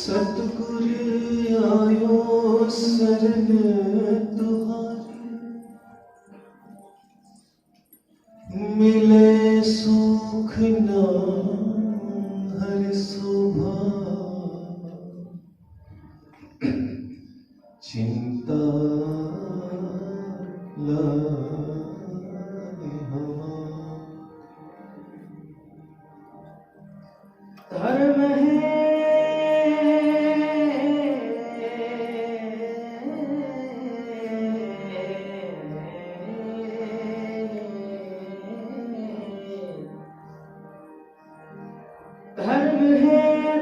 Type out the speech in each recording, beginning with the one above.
सतगुरु आयो शरण तुम्हारी, मिले सुख ना हर शोभा, चिंता लागे हमार। धर्म है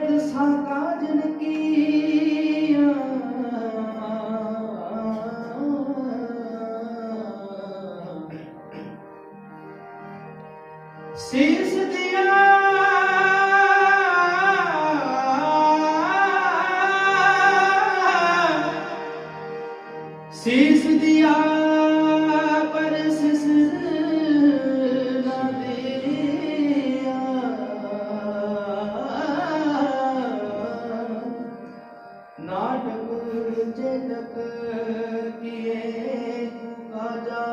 दशा काजन किया, शीश दिया शीश दिया पर शीश ना दिया, नाटक चेतक किए काजा,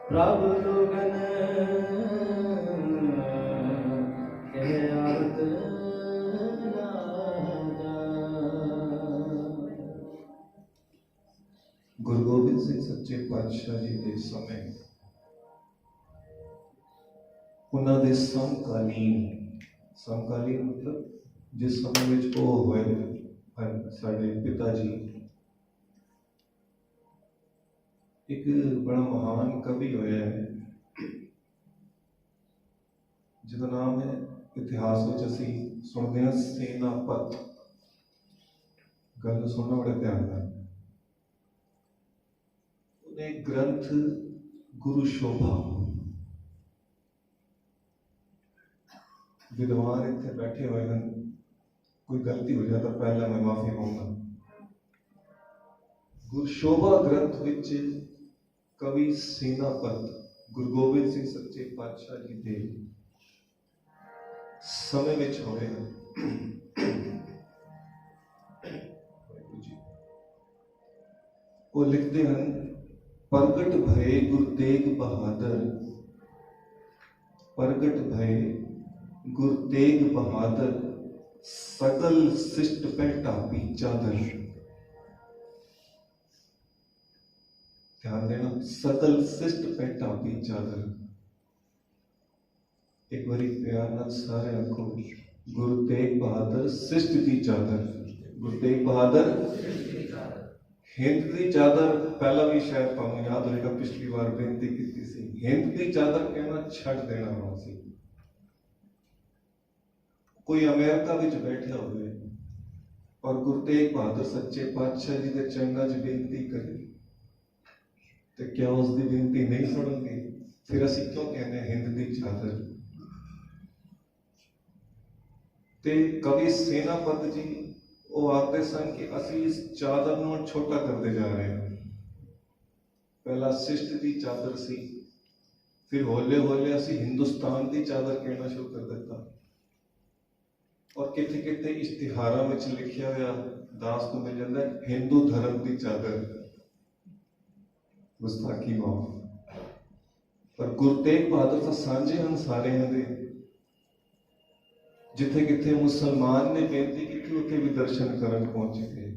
प्रभु लोगन के आरत राजा। गुरु गोबिंद सिंह सच्चे पातशाह जी के समय उन्होंने समकालीन मतलब जिस समय में वो हुए साढ़े पिता जी एक बड़ा महान कवि होया है जिसका नाम है इतिहास में असी सुनते हैं सेनापत। गल सुनना बड़ा ध्यान है। उन्हें ग्रंथ गुरु शोभा, विद्वान इतने बैठे हुए हैं, कोई गलती हो जाए तो पहले मैं माफी मांगता। गुरु शोभा ग्रंथ विच कवि सेनापत गुरु गोबिंद सिंह सच्चे पातशाह जी के समय विच होए वो लिखते हैं, प्रगट भये गुरु तेग बहादुर, प्रगट भये गुरु तेग बहादुर, सकल शिष्ट पे टापी चादर। ध्यान देना, सकल शिष्ट पे टापी चादर। एक बारी प्यार नाल सारे आखो, गुरु तेग बहादुर शिष्ट दी चादर। गुरु तेग बहादुर हिंद दी चादर। पहला भी शायद तुहानू याद होएगा, पिछली बार बेनती की सी, हिंद दी चादर कहना छड़ देना वा सी। कोई अमेरिका विच बैठा हुए और गुरु तेग बहादुर सच्चे पातशाह जी के चरणों च बेनती करे, तो क्या उसकी बेनती नहीं सुनेंगे? फिर असी क्यों कहने हिंद दी चादर? ते कवि सेनापत जी वो आखते सन कि असी इस चादर नूं छोटा करते जा रहे हैं। पहला शिष्ट दी चादर सी, फिर हौले हौले असी हिंदुस्तान दी चादर कहना शुरू कर दिता। और किथे किथे इश्तिहारां विच लिखिया होया दास को मिल जाता है, हिंदू धर्म की चादर। गुस्ताखी माफ। पर गुरु तेग बहादुर तो सांझे हन सारे दे। जिथे किथे मुसलमान ने बेनती की उत्थे भी दर्शन करन पहुंच गए।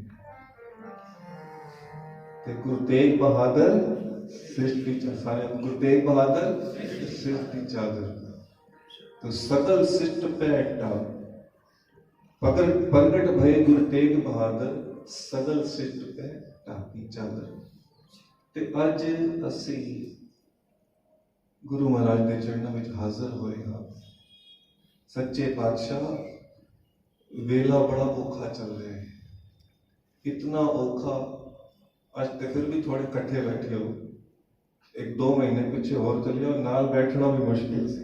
ते गुरु तेग बहादुर शिष्ट की चादर, सारे गुरु तेग बहादुर शिष्ट की चादर। तो सकल शिष्ट पे टाप पगर प्रगट भय गुरु तेग बहादुर सगल शिष्ट पे टापी चादर। ते अज असी गुरु महाराज के चरणों में हाजिर होए हाँ। सच्चे पातशाह वेला बड़ा औखा चल रहा है, इतना औखा आज तो फिर भी थोड़े कट्ठे बैठे हो। एक दो महीने पीछे और चले हो, नाल बैठना भी मुश्किल से।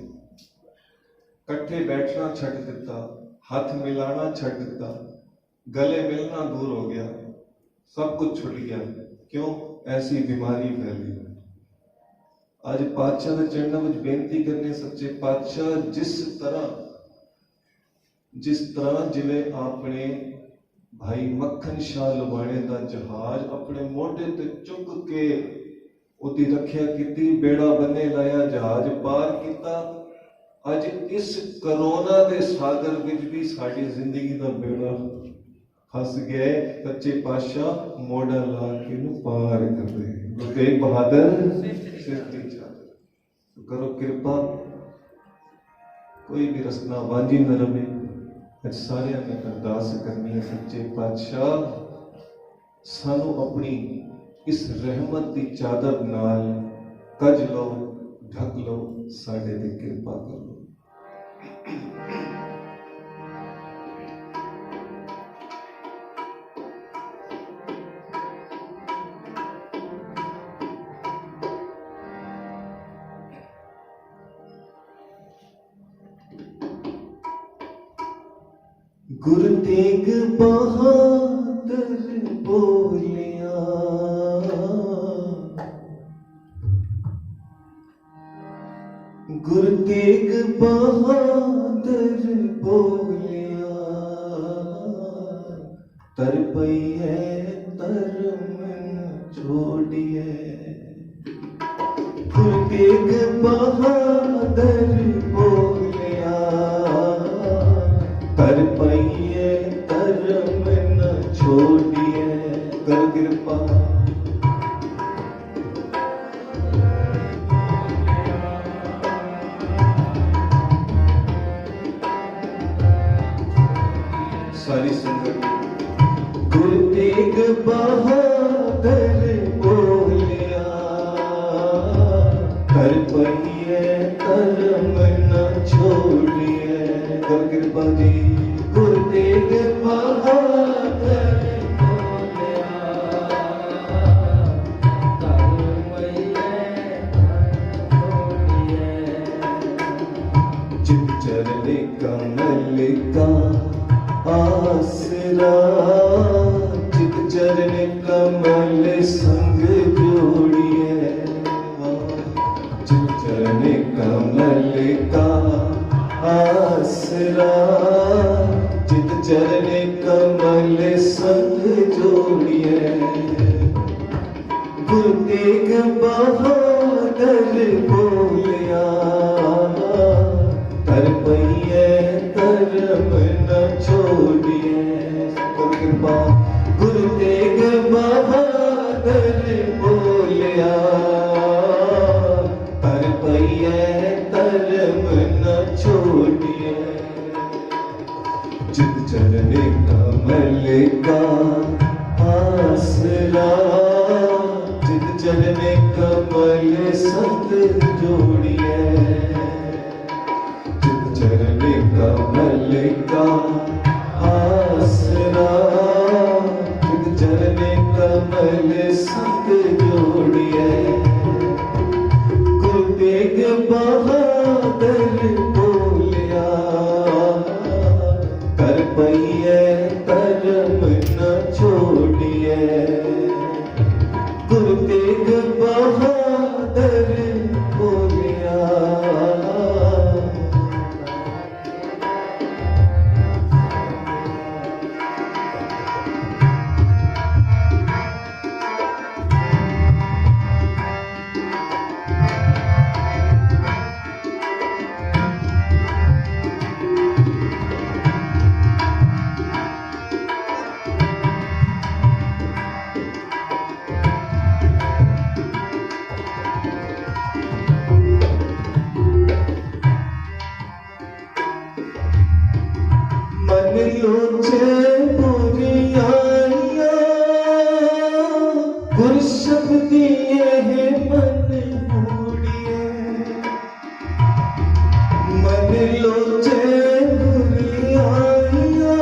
कट्ठे बैठना छड़ दिता, हाथ मिलाना छड़ दिता, गले मिलना दूर हो गया, सब कुछ छुट गया। क्यों? ऐसी बीमारी फैली। आज पातशाह के चरणों में बेनती करने, सच्चे पातशाह जिस तरह जिवें आपने भाई मक्खन शाह लुबाणे का जहाज अपने मोढे ते चुक के उदी रखिया की, बेड़ा बन्ने लाया, जहाज पार किया। अज इस करोना के सागर विच भी साड़ी जिंदगी का बेड़ा फस गया। सच्चे पातशाह मोड़ा ला के पार कर दे। गुरु तेग बहादुर करो कृपा, कोई भी रसना वांझी न रवे। अज सारे ने अरदास करनी है, सच्चे पातशाह सानू अपनी इस रहमत की चादर नाल कज लो, ढक लो, साडे ते कृपा करो। गुरु तेग बहादुर बोलिया, गुरु तेग बहादुर बोलिया, तर पईए धर्म छोड़िए। गुरु तेग बहादुर बोलिया, कर पईए धर्म न छोड़िए। कर कृपा सारी संगत। गुरु तेग बहादुर बोलिया, कर पईए धर्म न छोड़िए। कर कृपा जी। गुरु तेग बहादुर बोलिया, कर पईए छोड़िए। चित चरण कमल का आसरा, चित चरण कमल संग जोड़िए। चित चरण कमल का आसरा, चित चरण कमल संग जोड़िए। गुरु तेग बहादुर बोलिया, कर पईए धर्म न छोड़िए। कर कृपा। गुरु तेग बहादुर बोलिया, छोड़िए। चित चरने कमल का आसरा, चित चरने कमल संग जोड़िए। चित चरने कमल का आसरा, चित चरने कमल संग जोड़िए। गुरु तेग बहादुर बोलिया, कर पइए धर्म न छोड़िए। गुरु तेग बहादुर बोलिया। मन लोचे बुरियाइया, गुरु शब्द दिए हैं मन बूढ़िए। मन लोचे बुरियाइया,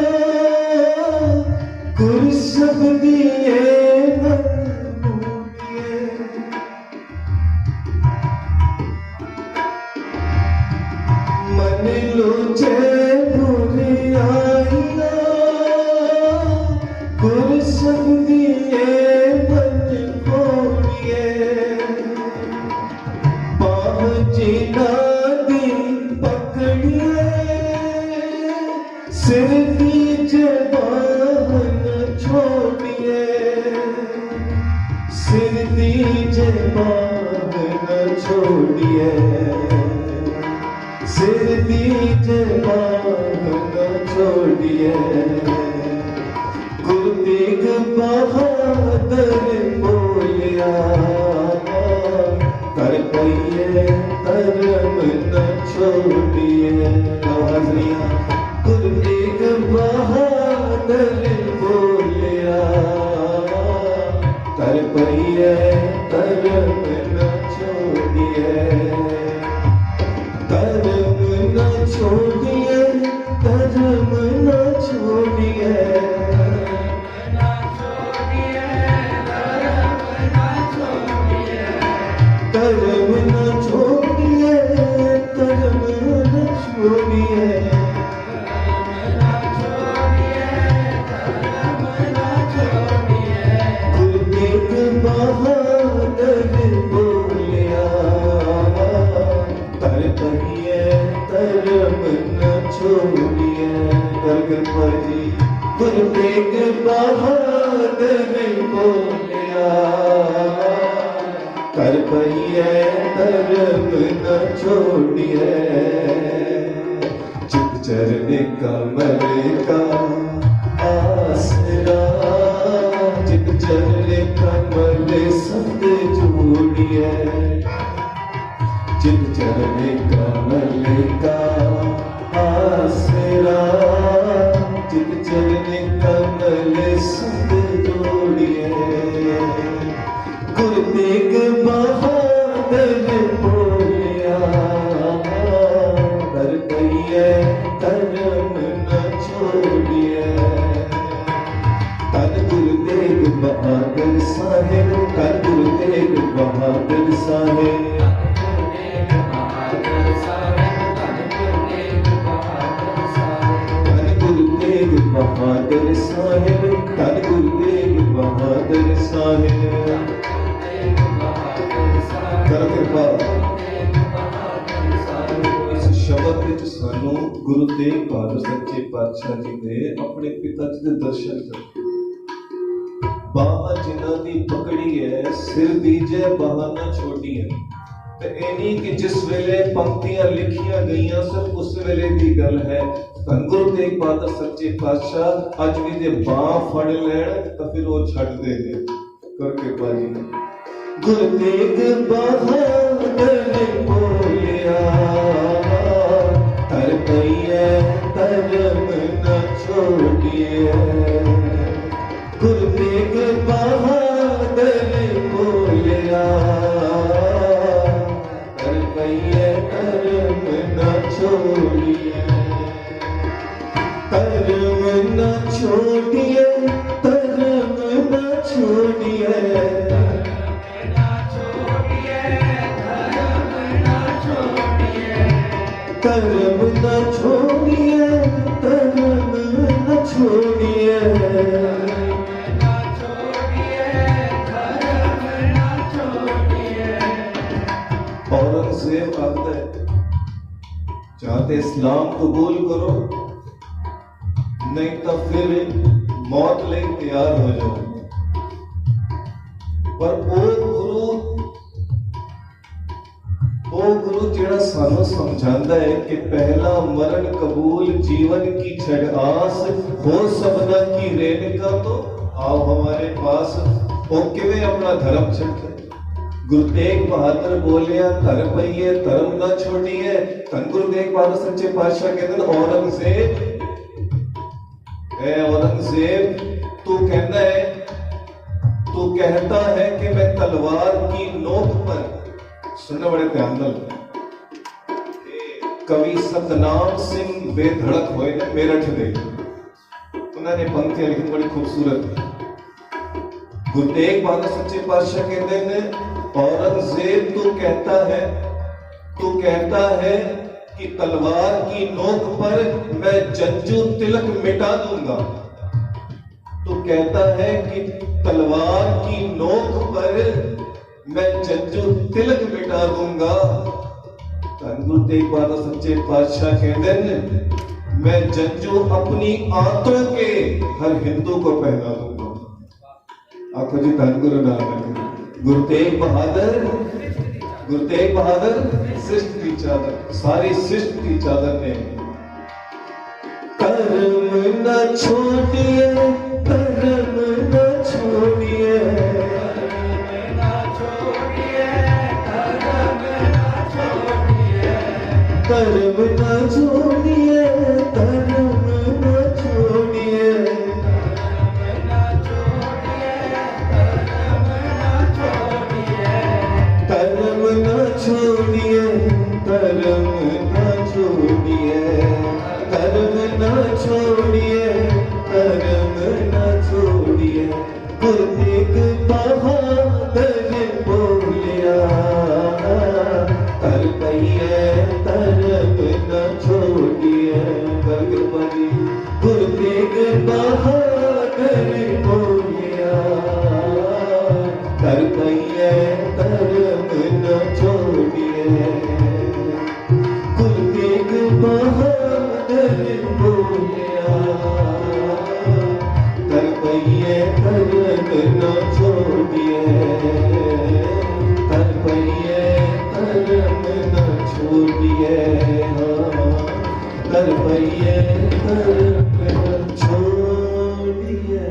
गुरु शब्द दिए मन बूढ़िए। मन लोचे बुरियाइया, गुरु शब्द दिए मन बूढ़िए। बाह जीना दी पकड़िए, सिर दीजे बाह न छोड़िए। सिर दीजे बाह न छोड़िए। सिर दीजे बाह न छोड़िए। गुरु तेग बहादुर बोलिया, कर पइए धर्म न छोड़िए। हाजरिया। गुरु तेग बहादुर बोलिया, कर पइए धर्म न छोड़िए। धर्म न छोड़िए, धर्म न छोड़िए। धर्म न छोड़िए, धर्म न छोड़िए। गुरु तेग बहादुर बोलिया, कर पइए धर्म न छोड़िए। कर कृपा जी। गुरु तेग बहादुर बोलिया, कर पइए धर्म न छोड़िए। चित चरने कमल का आसरा, चित चरने कमल संग जोड़िए। चित चरने कमल का आसरा, चित चरने कमल संग जोड़िए। गुरु तेग बहादुर बोलिया, कर पइए धर्म न छोड़िए। धन गुरु तेग बहादुर साहिब, धन गुरु तेग बहादुर साहिब। बहादुर साहिब, धन गुरु तेग बहादुर साहिब। कर कृपा। इस शब्द विच सानू गुरु तेग बहादुर सच्चे पातशाह जी ने अपने पिता जी के दर्शन कर। बाह जिन्हां दी पकड़ी है, सिर दीजे बाह न छोड़ी है। ते एनी कि जिस वेले पंक्तियां लिखियां गईयां सिर्फ उस वेले दी गल है। धन गुरु तेग बहादुर सच्चे पातशाह अज भी जे बाह फड़ लैण तां फिर वो छड्ड देंगे। कर कृपा जी। गुरु तेग बहादुर बोलिया, कर्म न छोड़िए, कर्म न छोड़िए, कर्म न छोड़िए, कर्म न छोड़िए, औरंगजेब कहता है चाहते इस्लाम कबूल करो, नहीं तो फिर मौत ले तैयार हो जाओ। पर ਉਹ ਗੁਰੂ ਜਿਹੜਾ ਸਾਨੂੰ ਸਮਝਾਉਂਦਾ ਹੈ ਕਿ ਪਹਿਲਾ ਮਰਨ ਕਬੂਲ जीवन की छड़ आस हो सबना की रेणुका तो आओ हमारे पास। ਉਹ ਕਿਵੇਂ ਆਪਣਾ ਧਰਮ ਛੱਡਦਾ? गुरु तेग बहादुर बोलिया धर पईए धर्म ना छोड़िए। धन गुरु तेग बहादुर सच्चे पातशाह कहते औरंगजेब, औरंगजेब तू कहता है कि मैं तलवार की नोक पर, सुनने बड़े ध्यान दल, कवि सतनाम सिंह बेधड़क होए ने मेरठ दे, उन्होंने पंक्तियां लिखी बड़ी खूबसूरत। गुरु तेग बहादुर सच्चे पातशाह कहते हैं औरंगजेब तू कहता है कि तलवार की नोक पर मैं जंजू तिलक मिटा दूंगा। तू कहता है कि तलवार की नोक पर मैं जंजू तिलक मिटा दूंगा। गुरु तेग बहादुर सच्चे पातशाह कहते हैं मैं जंजू अपनी आंतों के हर हिंदू को पहना दूंगा। आखो जी धन गुरु नानक। गुरु तेग बहादुर सृष्टि की चादर, सारी सृष्टि की चादर ने कर्म न छोड़िए, कर्म न छोड़िए, कर्म न छोड़िए, कर्म न छोड़िए, कर्म न छोड़िए, कर्म न छोड़िए, कर्म न छोड़िए, कर्म न छोड़िए। गुरु तेग बहादुर बोलिया कर पईए कर्म न छोड़िए। गुरु तेग बहादुर बोलिया कर पईए कर्म न छोड़िए। गुरु तेग बहादुर बोलिया कर पईए कर्म न छोड़िए, कर पईए कर्म न छोड़िए, कर पईए कर्म न छोड़िए।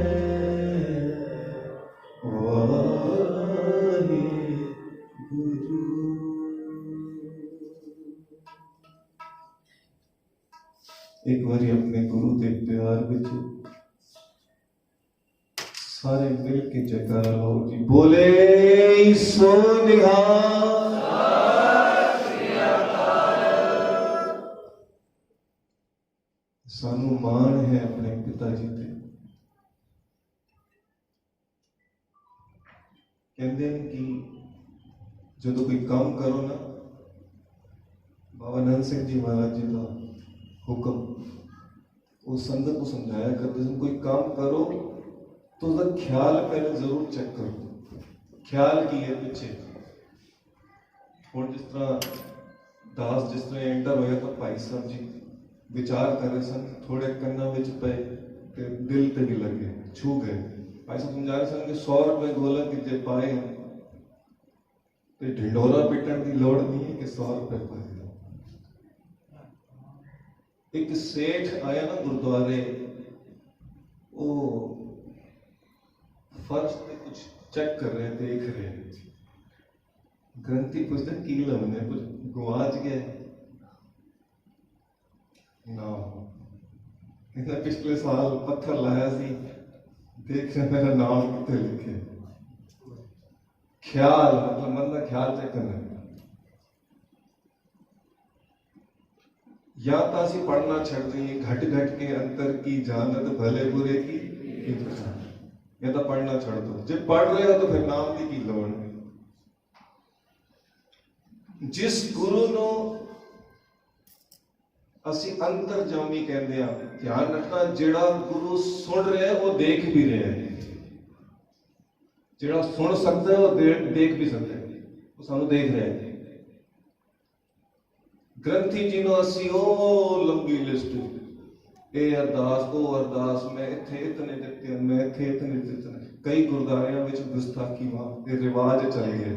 एक बारी अपने गुरु के प्यार विच सारे मिल के जयकारा लाओ जी। बोले सो निहाल। सानू मान है अपने पिताजी ते। कहते हैं कि जो कोई काम करो ना, बाबा नंद सिंह जी महाराज जी का हुक्म वो संगत को समझाया करते हैं कोई काम करो तो उसका ख्याल पहले जरूर चेक करो, ख्याल की है पीछे। और जिस तरह दास जिस तरह एंटर होया तो भाई साहब जी विचार कर रहे सन, थोड़े कन्ना विच पे ते दिल ते भी लगे, छू गए। भाई साहब समझा रहे सन कि 100 रुपए गोलक जे पाए ते ढिंडोरा पिटन की लोड़ नहीं है कि 100 रुपए पाए। एक सेठ आया ना गुरुद्वारे, वो फर्श पे कुछ चेक कर रहे, देख रहे। ग्रंथी पूछते की लमने कुछ गुआच गए ना। इन्हें पिछले साल पत्थर लाया सी, देख रहे मेरा नाम कितने लिखे। ख्याल मतलब मन का ख्याल चेक करना। या तो ਅਸੀਂ पढ़ना छड़ दईए, घट घट के अंतर की जानत भले बुरे की पहचान, या तो पढ़ना छड़ दो। जब पढ़ रहे हो तो फिर नाम की लोड़। जिस गुरु ਨੂੰ ਅਸੀਂ अंतरजामी कहते हैं, ध्यान रखना ਜਿਹੜਾ गुरु सुन रहा है वो देख भी रहा है, ਜਿਹੜਾ सुन सकता है वो देख भी सकता है, वो सानू देख रहा है। ग्रंथी जी ਨੂੰ ਅਸੀਂ ਉਹ ਲੰਬੀ ਲਿਸਟ, ਇਹ ਅਰਦਾਸ ਉਹ ਅਰਦਾਸ, ਮੈਂ ਇੱਥੇ ਇਤਨੇ ਦਿੱਤੇ, ਮੈਂ ਇੱਥੇ ਇਤਨੇ ਦਿੱਤੇ। ਕਈ ਗੁਰਦੁਆਰਿਆਂ ਵਿੱਚ ਗੁਸਤਾਖੀ ਦੇ ਰਿਵਾਜ ਚੱਲ ਗਏ।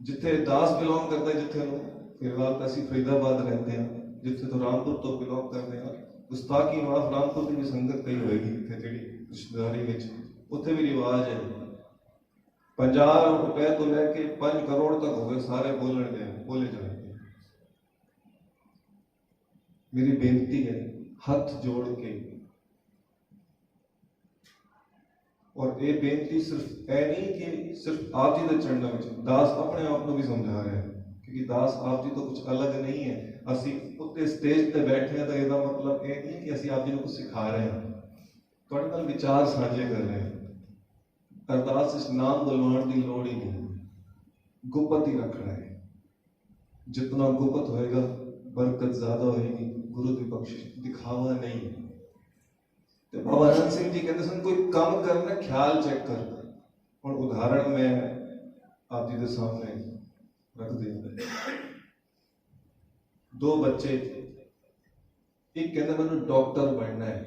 ਜਿੱਥੇ ਦਾਸ ਬਿਲੋਂਗ ਕਰਦਾ, ਜਿੱਥੇ ਨੂੰ ਫਿਲਹਾਲ ਤਾਂ ਅਸੀਂ ਫਰੀਦਾਬਾਦ ਰਹਿੰਦੇ ਹਾਂ, ਜਿੱਥੇ ਤੋਂ ਰਾਮਪੁਰ ਤੋਂ ਬਿਲੋਂਗ ਕਰਦੇ ਹਾਂ, ਗੁਸਤਾਖੀ ਮਾਫ ਰਾਮਪੁਰ ਦੀ ਵੀ ਸੰਗਤ ਕਈ ਹੋਏਗੀ ਇੱਥੇ ਜਿਹੜੀ ਰਿਸ਼ਤੇਦਾਰੀ ਵਿੱਚ, ਉੱਥੇ ਵੀ ਰਿਵਾਜ ਹੈ। 50 रुपए ਤੋਂ ਲੈ ਕੇ 5 ਕਰੋੜ ਤੱਕ ਹੋਵੇ, ਸਾਰੇ ਬੋਲਣਗੇ, ਬੋਲੇ ਜਾਣਗੇ। मेरी बेनती है हाथ जोड़ के, और ये बेनती सिर्फ ऐ नहीं कि सिर्फ आप जी के चरणों में, दास अपने आप को भी समझा रहे हैं, क्योंकि दास आप जी तो कुछ अलग नहीं है। असी उत्ते स्टेज पे बैठे हैं तो इसका मतलब ये नहीं कि असी आप जी को कुछ सिखा रहे हैं, थोड़े नाल विचार साझे कर रहे हैं। अरदास इस नाम बुलवाण की लोड़ ही नहीं, गुपत ही रखना है। जितना गुपत होएगा बरकत ज्यादा होएगी, गुरु की बख्शिश, दिखावा नहीं। तो बाबा आनंद सिंह जी कहते सन, कोई काम करना ख्याल चेक कर। और उदाहरण मैं आप जी के सामने रख देता। 2 बच्चे, एक कहता मैंने डॉक्टर बनना है।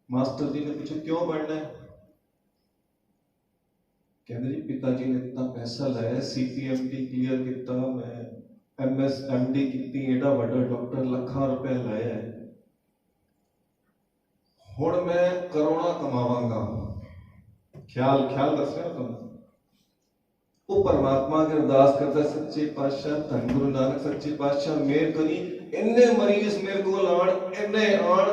मास्टर जी ने पूछा क्यों बनना है? कहते जी पिताजी ने इतना पैसा लाया, CPMT क्लियर किया, मैं MS MD की, एडा बड़ा डॉक्टर, लाखों रुपए लाया है, हुण मैं करोड़ा कमावांगा। ख्याल दस रहे हो तुम? वो परमात्मा के अरदास करता, सच्चे पातशाह धन गुरु नानक सच्चे पातशाह मेहर करी, इन्ने मरीज मेरे को आण, इन्ने आण,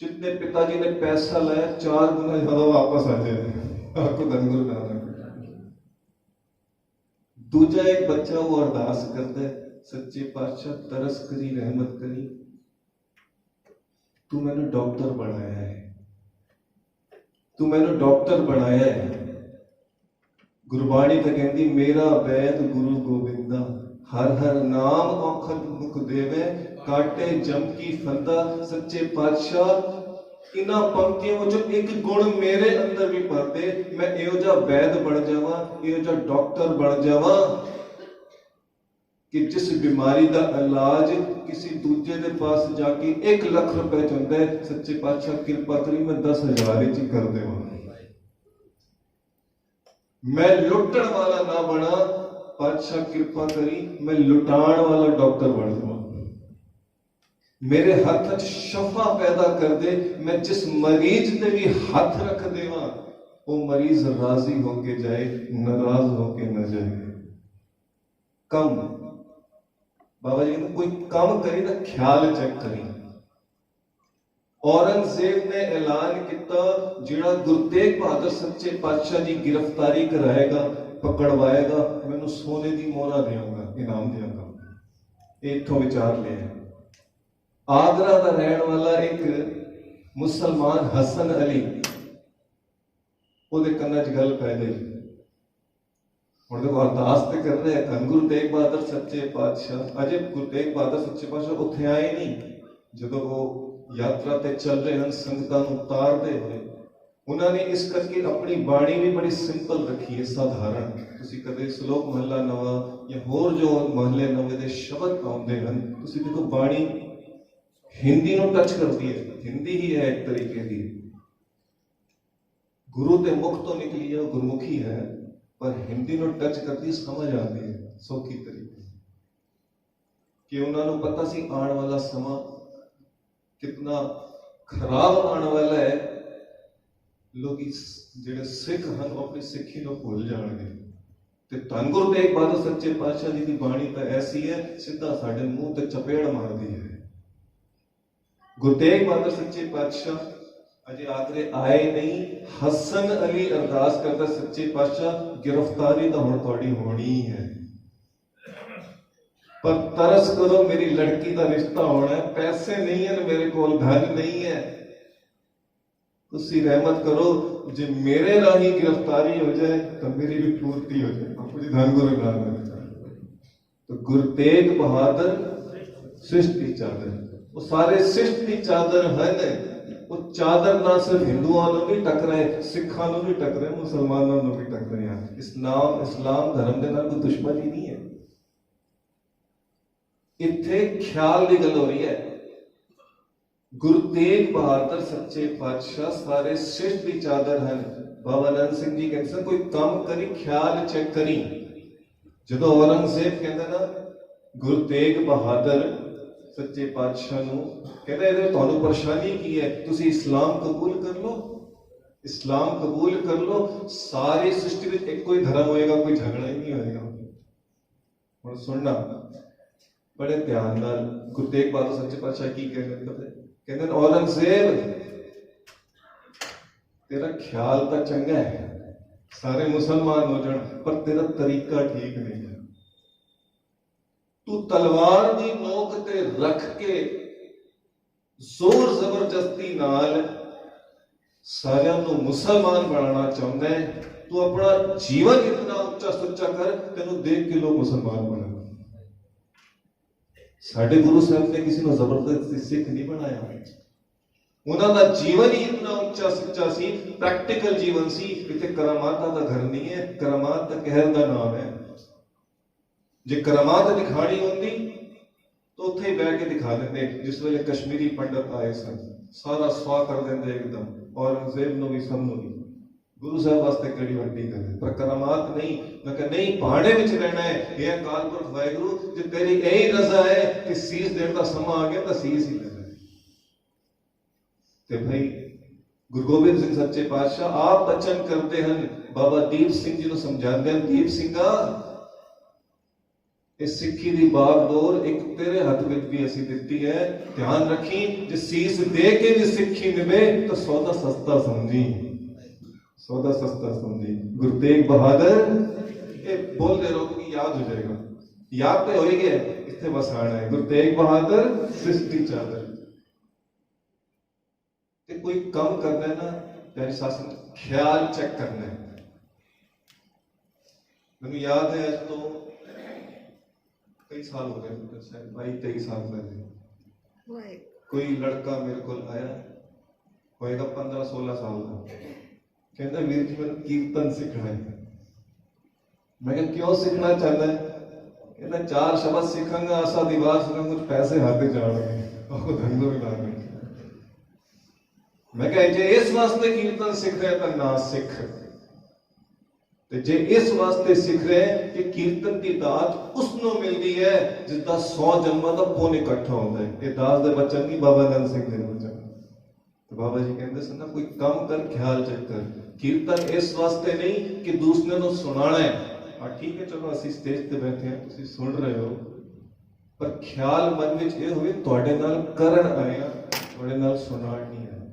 जितने पिताजी ने पैसा लाया 4 गुना ज्यादा वापस आ जाए। आपको धन गुरु नानक। दूजा एक बच्चा वो अरदास करता है, सच्चे पातशाह तरस करी, रहमत करी, तू मैंने डॉक्टर बनाया है, तू मैंने डॉक्टर बनाया है। गुरबाणी तो कहती, मेरा वैद गुरु गोविंदा, हर हर नाम औखद मुख देवे, काटे जम की फंदा। सच्चे पातशाह इन्हां पंक्तियों विचों एक गुण मेरे अंदर भी भर दे, मैं इहो जिहा वैद बन जावां, इहो जिहा डॉक्टर बन जावां कि जिस बीमारी का इलाज किसी दूजे के पास जाके 1 लाख रुपए चुनता है, सच्चे पातशाह कृपा करी मैं 10,000 ही कर देवां। मैं लुटण वाला ना बना, पातशाह कृपा करी मैं लुटाण वाला डॉक्टर बन जावां। मेरे हाथ शफा पैदा कर दे, मैं जिस मरीज ने भी हाथ रख देवा वो मरीज राजी होके जाए, नाराज होके न जाए। कम बाबा जी ने कोई काम करी ना ख्याल चेक करी। औरंगजेब ने ऐलान किया, जिहड़ा गुरु तेग बहादुर सच्चे पातशाह जी गिरफ्तारी कराएगा, पकड़वाएगा, मैनू सोने की मोहरा देंगा, इनाम देंगा। इथों विचार ले। आगरा का रहने वाला एक मुसलमान हसन अली, ਉਹਦੇ ਕੰਨਾਂ 'ਚ ਗੱਲ ਪੈ ਗਈ। ਹੁਣ ਦੇਖੋ ਅਰਦਾਸ ਤੇ ਕਰ ਰਹੇ ਧੰਨ ਗੁਰੂ ਤੇਗ ਬਹਾਦਰ ਸੱਚੇ ਪਾਤਸ਼ਾਹ। ਅਜੇ ਗੁਰੂ ਤੇਗ ਬਹਾਦਰ ਸੱਚੇ ਪਾਤਸ਼ਾਹ ਉੱਥੇ ਆਏ ਨਹੀਂ, ਜਦੋਂ ਉਹ ਯਾਤਰਾ ਤੇ ਚੱਲ ਰਹੇ ਹਨ, ਸੰਗਤਾਂ ਨੂੰ ਉਤਾਰਦੇ ਹੋਏ ਉਹਨਾਂ ਨੇ ਇਸ ਕਰਕੇ ਆਪਣੀ ਬਾਣੀ ਵੀ ਬੜੀ ਸਿੰਪਲ ਰੱਖੀ ਹੈ, ਸਾਧਾਰਨ। ਤੁਸੀਂ ਕਦੇ ਸ਼ਲੋਕ ਮਹੱਲਾ ਨਵਾਂ ਜਾਂ ਹੋਰ ਜੋ ਮਹੱਲੇ ਨਵੇਂ ਦੇ ਸ਼ਬਦ ਆਉਂਦੇ ਹਨ, ਤੁਸੀਂ ਦੇਖੋ ਬਾਣੀ हिंदी ਨੂੰ टच करती है, हिंदी ही है एक तरीके की, गुरु के मुख तो निकली है, गुरमुखी है, पर हिंदी ਨੂੰ टच करती, समझ आती है सौखी तरीके कि उन्होंने पता सी आने वाला समा कितना खराब आने वाला है। लोग ਜਿਹੜੇ ਸਿੱਖ ਹਨ ਉਹ ਆਪਣੀ ਸਿੱਖੀ ਨੂੰ ਭੁੱਲ ਜਾਣਗੇ। ਤੇ ਧੰਨ ਗੁਰੂ ਤੇਗ ਬਹਾਦਰ ਸੱਚੇ ਪਾਤਸ਼ਾਹ ਜੀ ਦੀ ਬਾਣੀ ਤਾਂ ਐਸੀ ਹੈ, ਸਿੱਧਾ ਸਾਡੇ ਮੂੰਹ ਤੇ ਚਪੇੜ ਮਾਰਦੀ ਹੈ। गुरु तेग बहादुर सच्चे पातशाह अजे आखरे आए नहीं, हसन अली अरदास करता, सच्चे पातशाह गिरफ्तारी तो हुण तुहाडी होनी है। पर तरस करो मेरी लड़की का रिश्ता होना है, पैसे नहीं है मेरे को, धन नहीं है, तुसी रहमत करो जे मेरे राही गिरफ्तारी हो जाए तो मेरी भी पूर्ति हो जाए। बापू जी धन गुरु नानक। तो गुरु तेग बहादुर सृष्टि चादर, वो सारे सृष्टि चादर है। वो चादर ना सिर्फ हिंदुओं ਨੂੰ ਨਹੀਂ ਟਕਰਾਏ, ਸਿੱਖਾਂ ਨੂੰ ਨਹੀਂ ਟਕਰਾਏ, ਮੁਸਲਮਾਨਾਂ ਨੂੰ ਵੀ ਟਕਰਾਏ ਆ। ਇਸਲਾਮ ਧਰਮ ਦੇ ਨਾਲ ਕੋਈ ਦੁਸ਼ਮਣੀ ਨਹੀਂ ਹੈ। ਇੱਥੇ ਖਿਆਲ ਦੀ ਗੱਲ ਹੋ ਰਹੀ ਹੈ। ਗੁਰੂ ਤੇਗ ਬਹਾਦਰ ਸੱਚੇ ਪਾਤਸ਼ਾਹ ਸਾਰੇ ਸ੍ਰਿਸ਼ਟ ਦੀ ਚਾਦਰ ਹਨ। ਬਾਬਾ ਨੰਦ ਸਿੰਘ ਜੀ ਕਹਿੰਦੇ ਸਨ ਕੋਈ ਕੰਮ ਕਰੀ ਖਿਆਲ ਚੈੱਕ ਕਰੀ। ਜਦੋਂ ਔਰੰਗਜ਼ੇਬ ਕਹਿੰਦਾ ਨਾ ਗੁਰੂ ਤੇਗ ਬਹਾਦਰ ਸੱਚੇ ਪਾਤਸ਼ਾਹ ਨੂੰ ਕਹਿੰਦਾ ਇਹਦੇ ਤੁਹਾਨੂੰ ਪਰੇਸ਼ਾਨੀ ਕੀ ਹੈ, ਤੁਸੀਂ ਇਸਲਾਮ ਕਬੂਲ ਕਰ ਲਓ, ਇਸਲਾਮ ਕਬੂਲ ਕਰ ਲਓ, ਸਾਰੀ ਸ੍ਰਿਸ਼ਟੀ ਵਿੱਚ ਇੱਕੋ ਹੀ ਧਰਮ ਹੋਏਗਾ, ਕੋਈ ਝਗੜਾ ਹੀ ਨਹੀਂ ਹੋਏਗਾ। ਹੁਣ ਸੁਣਨਾ ਬੜੇ ਧਿਆਨ ਨਾਲ, ਗੁਰੂ ਤੇਗ ਬਹਾਦਰ ਸੱਚੇ ਪਾਤਸ਼ਾਹ ਕੀ ਕਹਿੰਦੇ ਔਰੰਗਜ਼ੇਬ ਤੇਰਾ ਖਿਆਲ ਤਾਂ ਚੰਗਾ ਹੈ, ਸਾਰੇ ਮੁਸਲਮਾਨ ਹੋ ਜਾਣ, ਪਰ ਤੇਰਾ ਤਰੀਕਾ ਠੀਕ ਨਹੀਂ ਹੈ। ਤੂੰ ਤਲਵਾਰ ਦੀ ਨੋਕ ਤੇ ਰੱਖ ਕੇ ਜ਼ੋਰ ਜ਼ਬਰਦਸਤੀ ਨਾਲ ਸਾਰਿਆਂ ਨੂੰ ਮੁਸਲਮਾਨ ਬਣਾਉਣਾ ਚਾਹੁੰਦਾ ਹੈ। ਤੂੰ ਆਪਣਾ ਜੀਵਨ ਇਤਨਾ ਉੱਚਾ ਸੁੱਚਾ ਕਰ, ਤੈਨੂੰ ਦੇਖ ਕੇ ਲੋਕ ਮੁਸਲਮਾਨ ਬਣ। ਸਾਡੇ ਗੁਰੂ ਸਾਹਿਬ ਨੇ ਕਿਸੇ ਨੂੰ ਜ਼ਬਰਦਸਤੀ ਸਿੱਖ ਨਹੀਂ ਬਣਾਇਆ। ਉਹਨਾਂ ਦਾ ਜੀਵਨ ਹੀ ਇਤਨਾ ਉੱਚਾ ਸੁੱਚਾ ਸੀ, ਪ੍ਰੈਕਟੀਕਲ ਜੀਵਨ ਸੀ। ਇੱਥੇ ਕਰਾਮਾਤਾਂ ਦਾ ਘਰ ਨਹੀਂ ਹੈ, ਕਰਾਮਾਤ ਤਾਂ ਕਹਿਰ ਦਾ ਨਾਮ ਹੈ। ਜੇ ਕਰਾਮਾਤ ਦਿਖਾਣੀ ਹੁੰਦੀ ਤਾਂ ਉੱਥੇ ਹੀ ਬਹਿ ਕੇ ਦਿਖਾ ਦਿੰਦੇ। ਜਿਸ ਵੇਲੇ ਕਸ਼ਮੀਰੀ ਪੰਡਤ ਆਏ ਸਨ, ਸਾਰਾ ਸਵਾਹ ਕਰ ਦਿੰਦੇ ਇੱਕਦਮ, ਔਰੰਗਜ਼ੇਬ ਨੂੰ ਵੀ, ਸਭ ਨੂੰ ਵੀ। ਗੁਰੂ ਸਾਹਿਬ ਵਾਸਤੇ ਕਿਹੜੀ ਵੱਡੀ ਗੱਲ ਹੈ, ਪਰ ਕਰਾਮਾਤ ਨਹੀਂ। ਮੈਂ ਕਿਹਾ ਨਹੀਂ, ਪਹਾੜੇ ਵਿੱਚ ਰਹਿਣਾ ਹੈ। ਇਹ ਅਕਾਲ ਪੁਰਖ ਵਾਹਿਗੁਰੂ ਜੇ ਤੇਰੀ ਇਹੀ ਰਜ਼ਾ ਹੈ ਕਿ ਸੀਸ ਦੇਣ ਦਾ ਸਮਾਂ ਆ ਗਿਆ ਤਾਂ ਸੀਸ ਹੀ ਦੇਣਾ। ਤੇ ਭਾਈ ਗੁਰੂ ਗੋਬਿੰਦ ਸਿੰਘ ਸੱਚੇ ਪਾਤਸ਼ਾਹ ਆਪ ਬਚਨ ਕਰਦੇ ਹਨ, ਬਾਬਾ ਦੀਪ ਸਿੰਘ ਜੀ ਨੂੰ ਸਮਝਾਉਂਦੇ ਹਨ, ਦੀਪ ਸਿੰਘਾ ਇਹ ਸਿੱਖੀ ਦੀ ਬਾਗਡੋਰ ਇੱਕ ਤੇਰੇ ਹੱਥ ਵਿੱਚ ਵੀ ਅਸੀਂ ਦਿੱਤੀ ਹੈ, ਧਿਆਨ ਰੱਖੀ। ਜੇ ਸੀਸ ਦੇ ਕੇ ਵੀ ਸਿੱਖੀ ਨਿਭੇ ਤਾਂ ਸੌਦਾ ਸਸਤਾ ਸਮਝੀ, ਸੌਦਾ ਸਸਤਾ ਸਮਝੀ। ਗੁਰੂ ਤੇਗ ਬਹਾਦਰ ਇਹ ਬੋਲਦੇ ਰਹੋ ਕਿ ਯਾਦ ਹੋ ਜਾਏਗਾ, ਯਾਦ ਤੇ ਹੋ ਹੀ ਗਿਆ, ਇੱਥੇ ਬਸ ਆਣਾ ਹੈ। ਗੁਰੂ ਤੇਗ ਬਹਾਦਰ ਸ੍ਰਿਸ਼ਟੀ ਚਾਦਰ। ਤੇ ਕੋਈ ਕੰਮ ਕਰਨਾ ਨਾ ਪਿਆਰੇ ਸਾਥ, ਖਿਆਲ ਚੈੱਕ ਕਰਨਾ ਹੈ। ਮੈਨੂੰ ਯਾਦ ਹੈ ਅੱਜ ਤੋਂ कई साल हो गए, शायद 22-23 साल पहले कोई लड़का मेरे को आया, होएगा 15-16 साल का, कहता वीर जी मैंने कीर्तन सीखना है। मैं कहा क्यों सीखना चाहता है? कहता 4 शब्द सीखांगा, आशा दीवार सुनांगा, कुछ पैसे हाथे जाएंगे, और धंधो भी लाएंगे। मैं कहा जे इस वास्ते कीर्तन सीख रहे तो ना सीख, ਤੇ ਜੇ ਇਸ ਵਾਸਤੇ ਸਿੱਖ ਰਹੇ ਕਿ ਕੀਰਤਨ ਦੀ ਦਾਤ ਉਸ ਨੂੰ ਮਿਲਦੀ ਹੈ ਜਿਸ ਦਾ 100 ਜਨਮਾਂ ਦਾ ਪੁੰਨ ਇਕੱਠਾ ਹੁੰਦਾ ਹੈ। ਇਹ ਦਾਸ ਦੇ ਬਚਨ ਨਹੀਂ, ਬਾਬਾ ਨੰਦ ਸਿੰਘ ਦੇ ਬਚਨ। ਤੇ ਬਾਬਾ ਜੀ ਕਹਿੰਦੇ ਸਨ ਨਾ ਕੋਈ ਕੰਮ ਕਰ ਖਿਆਲ ਚੈੱਕ ਕਰ। ਕੀਰਤਨ ਇਸ ਵਾਸਤੇ ਨਹੀਂ ਕਿ ਦੂਸਰੇ ਨੂੰ ਸੁਣਾਣਾ ਹੈ। ਹਾਂ ਠੀਕ ਹੈ, ਚਲੋ ਅਸੀਂ ਸਟੇਜ ਤੇ ਬੈਠੇ ਹਾਂ, ਤੁਸੀਂ ਸੁਣ ਰਹੇ ਹੋ, ਪਰ ਖਿਆਲ ਮਨ ਵਿੱਚ ਇਹ ਹੋਵੇ ਤੁਹਾਡੇ ਨਾਲ ਕਰਨ ਆਇਆ, ਤੁਹਾਡੇ ਨਾਲ ਸੁਣਾਣ ਨਹੀਂ ਆਇਆ।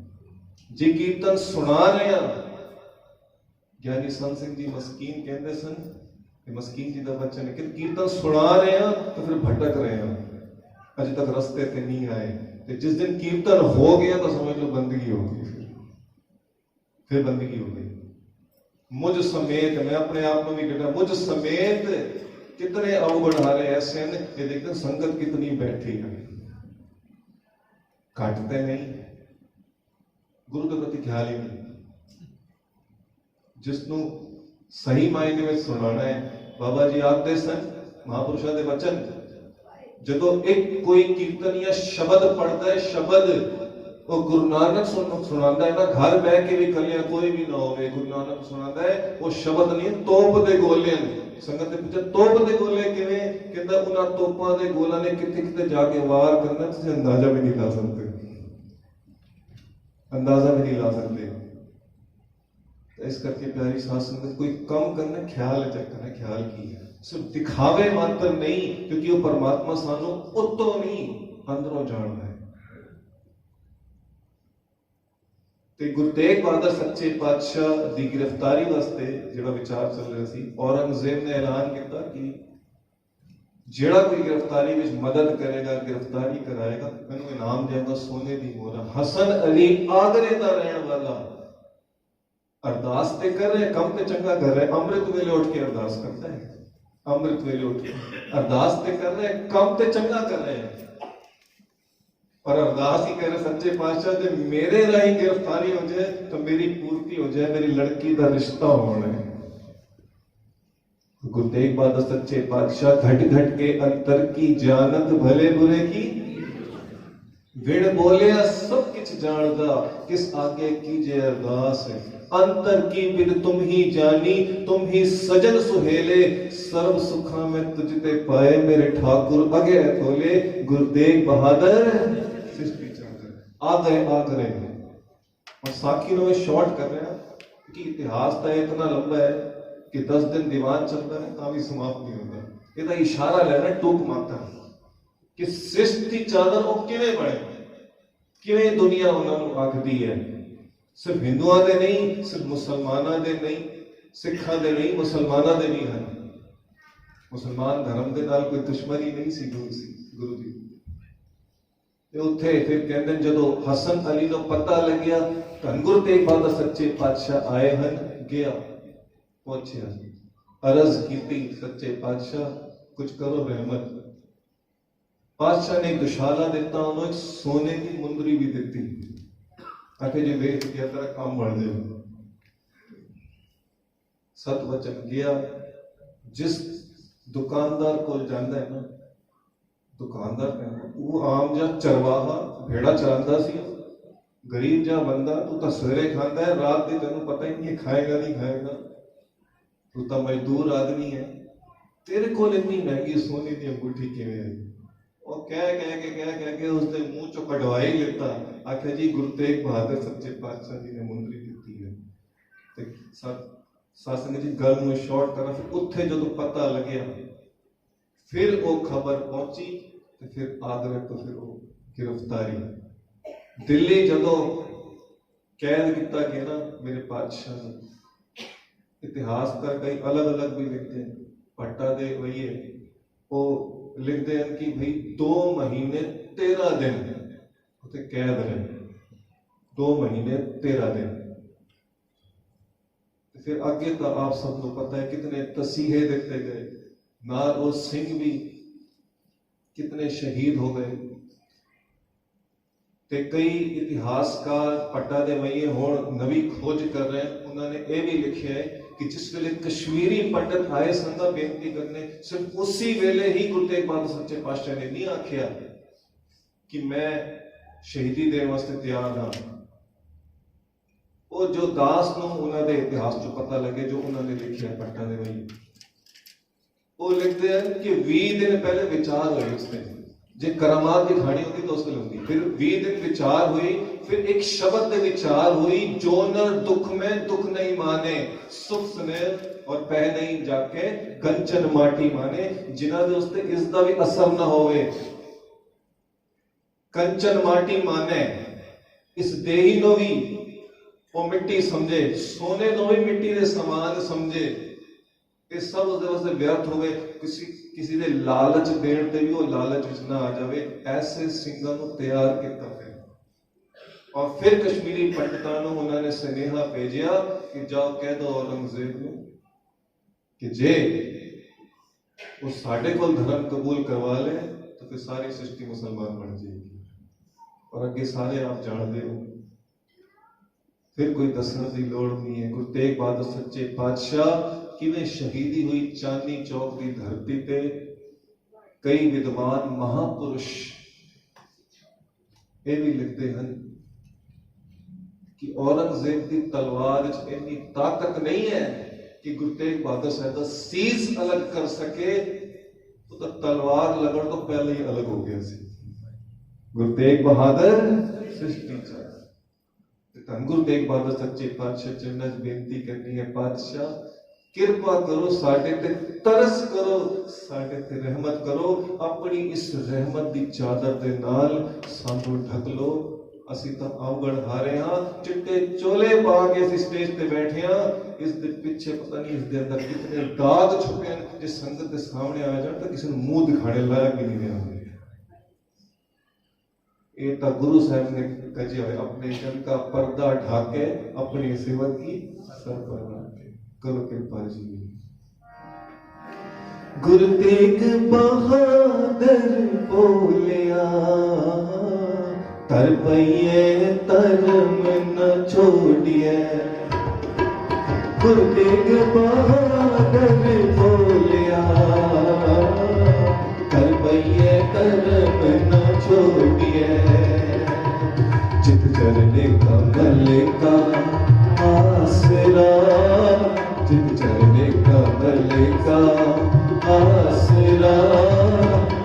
ਜੇ ਕੀਰਤਨ ਸੁਣਾ ਰਹੇ ਹਾਂ, ਗਿਆਨੀ ਸੰਤ ਸਿੰਘ ਜੀ ਮਸਕੀਨ ਕਹਿੰਦੇ ਸਨ, ਮਸਕੀਨ ਜੀ ਦਾ ਬਚਨ ਹੈ ਕਿ ਕੀਰਤਨ ਸੁਣਾ ਰਹੇ ਹਾਂ ਤਾਂ ਫਿਰ ਭਟਕ ਰਹੇ ਹਾਂ, ਅਜੇ ਤੱਕ ਰਸਤੇ ਤੇ ਨਹੀਂ ਆਏ। ਤੇ ਜਿਸ ਦਿਨ ਕੀਰਤਨ ਹੋ ਗਿਆ ਤਾਂ ਸਮਝ ਲਓ ਬੰਦਗੀ ਹੋ ਗਈ, ਫਿਰ ਬੰਦਗੀ ਹੋ ਗਈ। ਮੁਝ ਸਮੇਤ, ਮੈਂ ਆਪਣੇ ਆਪ ਨੂੰ ਵੀ ਕਹਿੰਦਾ, ਮੁਝ ਸਮੇਤ ਕਿਤਨੇ ਅਵਗੁਣਹਾਰੇ ਐਸੇ ਹਨ। ਇਹ ਦੇਖਦੇ ਸੰਗਤ ਕਿਤਨੀ ਬੈਠੀ ਹੈ, ਘਟਦੇ ਨਹੀਂ, ਗੁਰੂ ਦੇ ਪ੍ਰਤੀ ਖਿਆਲ ਹੀ ਨਹੀਂ। ਜਿਸ ਨੂੰ ਸਹੀ ਮਾਇਨੇ ਵਿੱਚ ਸੁਣਾਣਾ ਹੈ, ਬਾਬਾ ਜੀ ਆਖਦੇ ਸਨ, ਮਹਾਂਪੁਰਸ਼ਾਂ ਦੇ ਬਚਨ, ਜਦੋਂ ਇੱਕ ਕੋਈ ਕੀਰਤਨ ਜਾਂ ਸ਼ਬਦ ਪੜਦਾ ਹੈ, ਸ਼ਬਦ ਉਹ ਗੁਰੂ ਨਾਨਕ ਸੁਣਾਉਂਦਾ ਹੈ ਨਾ, ਘਰ ਬਹਿ ਕੇ ਵੀ ਕੱਲਿਆਂ ਕੋਈ ਵੀ ਨਾ ਹੋਵੇ, ਗੁਰੂ ਨਾਨਕ ਸੁਣਾਉਂਦਾ ਹੈ, ਉਹ ਸ਼ਬਦ ਨਹੀਂ ਤੋਪ ਦੇ ਗੋਲੇ ਨੇ। ਸੰਗਤ ਦੇ ਪੁੱਛਿਆ ਤੋਪ ਦੇ ਗੋਲੇ ਕਿਵੇਂ? ਕਹਿੰਦਾ ਉਹਨਾਂ ਤੋਪਾਂ ਦੇ ਗੋਲਾਂ ਨੇ ਕਿੱਥੇ ਕਿੱਥੇ ਜਾ ਕੇ ਵਾਰ ਕਰਨਾ, ਤੁਸੀਂ ਅੰਦਾਜ਼ਾ ਵੀ ਨਹੀਂ ਲਾ ਸਕਦੇ, ਅੰਦਾਜ਼ਾ ਵੀ ਨਹੀਂ ਲਾ ਸਕਦੇ। ਇਸ ਕਰਕੇ ਪਿਆਰੀ ਸਾਧ ਸੰਗਤ ਕੋਈ ਕੰਮ ਕਰਨਾ ਖਿਆਲ ਚੈੱਕ ਕਰਨਾ, ਖਿਆਲ ਕੀ ਹੈ, ਸਿਰਫ ਦਿਖਾਵੇ ਮਾਤਰ ਨਹੀਂ, ਕਿਉਂਕਿ ਉਹ ਪਰਮਾਤਮਾ ਸਾਨੂੰ ਉੱਤੋਂ ਨਹੀਂ ਅੰਦਰੋਂ ਜਾਣਦਾ ਹੈ। ਤੇ ਗੁਰੂ ਤੇਗ ਬਹਾਦਰ ਸੱਚੇ ਪਾਤਸ਼ਾਹ ਦੀ ਗ੍ਰਿਫਤਾਰੀ ਵਾਸਤੇ ਜਿਹੜਾ ਵਿਚਾਰ ਚੱਲ ਰਿਹਾ ਸੀ, ਔਰੰਗਜ਼ੇਬ ਨੇ ਐਲਾਨ ਕੀਤਾ ਕਿ ਜਿਹੜਾ ਕੋਈ ਗ੍ਰਿਫਤਾਰੀ ਵਿੱਚ ਮਦਦ ਕਰੇਗਾ, ਗ੍ਰਿਫਤਾਰੀ ਕਰਾਏਗਾ, ਮੈਨੂੰ ਇਨਾਮ ਦੇਗਾ ਸੋਨੇ ਦੀ ਮੋਹਰ। ਹਸਨ ਅਲੀ ਆਗਰੇ ਦਾ ਰਹਿਣ ਵਾਲਾ ਅਰਦਾਸ ਤੇ ਕਰ ਰਿਹਾ, ਕੰਮ ਤੇ ਚੰਗਾ ਕਰ ਰਿਹਾ, ਅੰਮ੍ਰਿਤ ਵੇਲੇ ਉੱਠ ਕੇ ਅਰਦਾਸ ਕਰਦਾ ਹੈ, ਅੰਮ੍ਰਿਤ ਵੇਲੇ ਉੱਠ ਕੇ ਅਰਦਾਸ ਤੇ ਕਰ ਰਿਹਾ, ਕੰਮ ਤੇ ਚੰਗਾ ਕਰ ਰਿਹਾ ਹੈ, और अरदास ही करे सच्चे पातशाह जे मेरे राही गिरफ्तारी हो जाए तो मेरी पूर्ति हो जाए, मेरी लड़की का रिश्ता होना है। गुरु तेग बहादुर सच्चे पातशाह घट घट के अंतर की जानत भले बुरे की, विण बोलिया सब किछ जानदा, किस आगे कीजे अरदास है। अंतर की बिद तुम ही जानी, तुम ही सजन सुहेले, सर्व सुखा में तुझते पाए मेरे ठाकुर अगे थोले। गुरु तेग बहादुर सृष्टि चादर आ गए और साखी में शॉर्ट कर रहे हैं कि इतिहास तो इतना लंबा है कि 10 दिन दीवान चलता है तो भी समाप्त नहीं होता। ये तो इशारा लेना टूक मारता कि सृष्टि चादर वो किवें बने, किवें दुनिया उन्होंने आखदी है। सिर्फ हिंदुओं दे नहीं, सिर्फ मुसलमाना दे नहीं, सिखा दे नहीं, मुसलमाना दे नहीं है। मुसलमान धर्म के नाल कोई दुश्मनी नहीं सी गुरु जी। उत्थे फिर कहते जदों हसन अली को पता लग्या धन गुरु तेग बहादुर सच्चे पातशाह आए हन, गया पहुंचया, अरज की सच्चे पातशाह कुछ करो रहमत। पातशाह ने एक दुशाला दिता, उन्होंने सोने की मुंदरी भी दी, आखे जी वेख के तेरा काम बढ़ जाए। सत वचन गया। जिस दुकानदार को जाता है ना, दुकानदार वो आम जा चरवाहा भेड़ा चरांदा सी, गरीब जा बंदा, तू तो सवेरे खाता है, रात के तेन पता ही नहीं खाएगा नहीं खाएगा, तू तो मजदूर आदमी है, तेरे को इतनी महंगी सोने की अंगूठी किवें आई? और कह के उसके मुंह चो कढ़वाई लेता, आखे जी गुरु तेग बहादुर सच्चे पातशाह जी ने मुंदरी दी है। सासंग जी गल में शॉर्ट करा, फिर उत्थे जो पता लग्या, फिर वो खबर पहुंची, तो फिर आगरे तो फिर वो गिरफ्तारी। दिल्ली जदों कैद किया गया ना मेरे पातशाह ने, इतिहास का कई अलग अलग भी लिखते हैं, भट्टा दे वही है, वो लिखते हैं कि भाई 2 महीने 13 दिन उसे कैद रहे, 2 महीने 13 दिन। फिर आगे तो आप सबको पता है कितने तसीहे देते गए, नार और सिंह भी कितने शहीद हो गए। ते कई इतिहासकार पट्टा दे वही होण नवी खोज कर रहे हैं, उन्होंने ये भी लिखा है कि जिस वेले कश्मीरी पंडित आए संगा बेनती करने, सिर्फ उसी वेले ही गुरु तेग बहादुर सच्चे पातशाह ने नहीं आख्या कि मैं शहीदी देने वास्ते तैयार हाँ। वो जो दास नूं उन्होंने इतिहास चो पता लगे, जो उन्होंने लिखा है पट्टा दे वही, वो लिखते हैं कि 20 दिन पहले विचार हुई उसने, जे करामात की कहानी होती तो उसमें होंगी। फिर 20 दिन विचार हुई, फिर एक शब्द विचार हुई, जो नर दुख में दुख नहीं माने, सुख सुने और पह नहीं जाके कंचन माटी माने, जिन्हां दे उसते इसदा भी असर ना होवे। कंचन माटी माने, इस देही नो भी वो मिट्टी समझे, सोने नो भी मिट्टी दे समान समझे, ये सब उसदे वास्ते व्यर्थ हो गए। किसी दे लालच देण ते भी वो लालच विच ना आ जावे, ऐसे सिंघां नूं तैयार किया फिर। और फिर कश्मीरी पंडितां नूं उन्होंने सुनेहा भेजिया कि जाओ कह दो औरंगजेब नूं कि जे वो साडे कोल धर्म कबूल करवा ले तो फिर सारी सृष्टि मुसलमान बन जाएगी। और अगे सारे आप जानते हो, फिर कोई दसने की लोड़ नहीं है। गुरु तेग बहादुर सच्चे पातशाह किवें शहीदी हुई चांदनी चौक की धरती पे। कई विद्वान महापुरुष ये भी लिखते हैं कि औरंगजेब की तलवार इतनी ताकत नहीं है कि गुरु तेग बहादुर साहब का सीस अलग कर सके, तो तलवार लगन तो पहले ही अलग हो गया सी। गुरु तेग बहादुर सृष्टि धन गुरु तेग बहादुर सच्चे पातशाह चरणों च बेनती करनी है, पातशाह किरपा करो, साडे ते तरस करो, साडे ते रहमत करो, अपनी इस रहमत दी चादर दे नाल सानू ढक लो ਅਸੀਂ ਤਾਂ ਆਉਗਣ ਹਾਰੇ ਹਾਂ, ਚਿੱਟੇ ਚੋਲੇ ਪਾ ਕੇ ਅਸੀਂ ਸਟੇਜ ਤੇ ਬੈਠੇ ਹਾਂ। ਇਸ ਦੇ ਪਿੱਛੇ ਪਤਾ ਨਹੀਂ ਇਸ ਦੇ ਅੰਦਰ ਕਿਤਨੇ ਦਾਗ ਛੁਪੇ ਹਨ। ਜੇ ਸੰਗਤ ਦੇ ਸਾਹਮਣੇ ਆ ਜਾਣ ਤਾਂ ਕਿਸੇ ਨੂੰ ਮੂੰਹ ਦਿਖਾਣੇ ਲਾਇਕ ਵੀ ਨਹੀਂ ਰਹੇ। ये तो गुरु साहब ने कहे हुए अपने जन का पर्दा ढा के अपनी सेवा की सर पर के करो कृपा जी। गुरु तेग बहादुर बोलिया तर पइए धर्म न छोड़िए। गुरु तेग बहादुर बोलिया कर पइए धर्म न छोड़िए। चित चरने कमल का आसरा, चित चरने कमल का आसरा,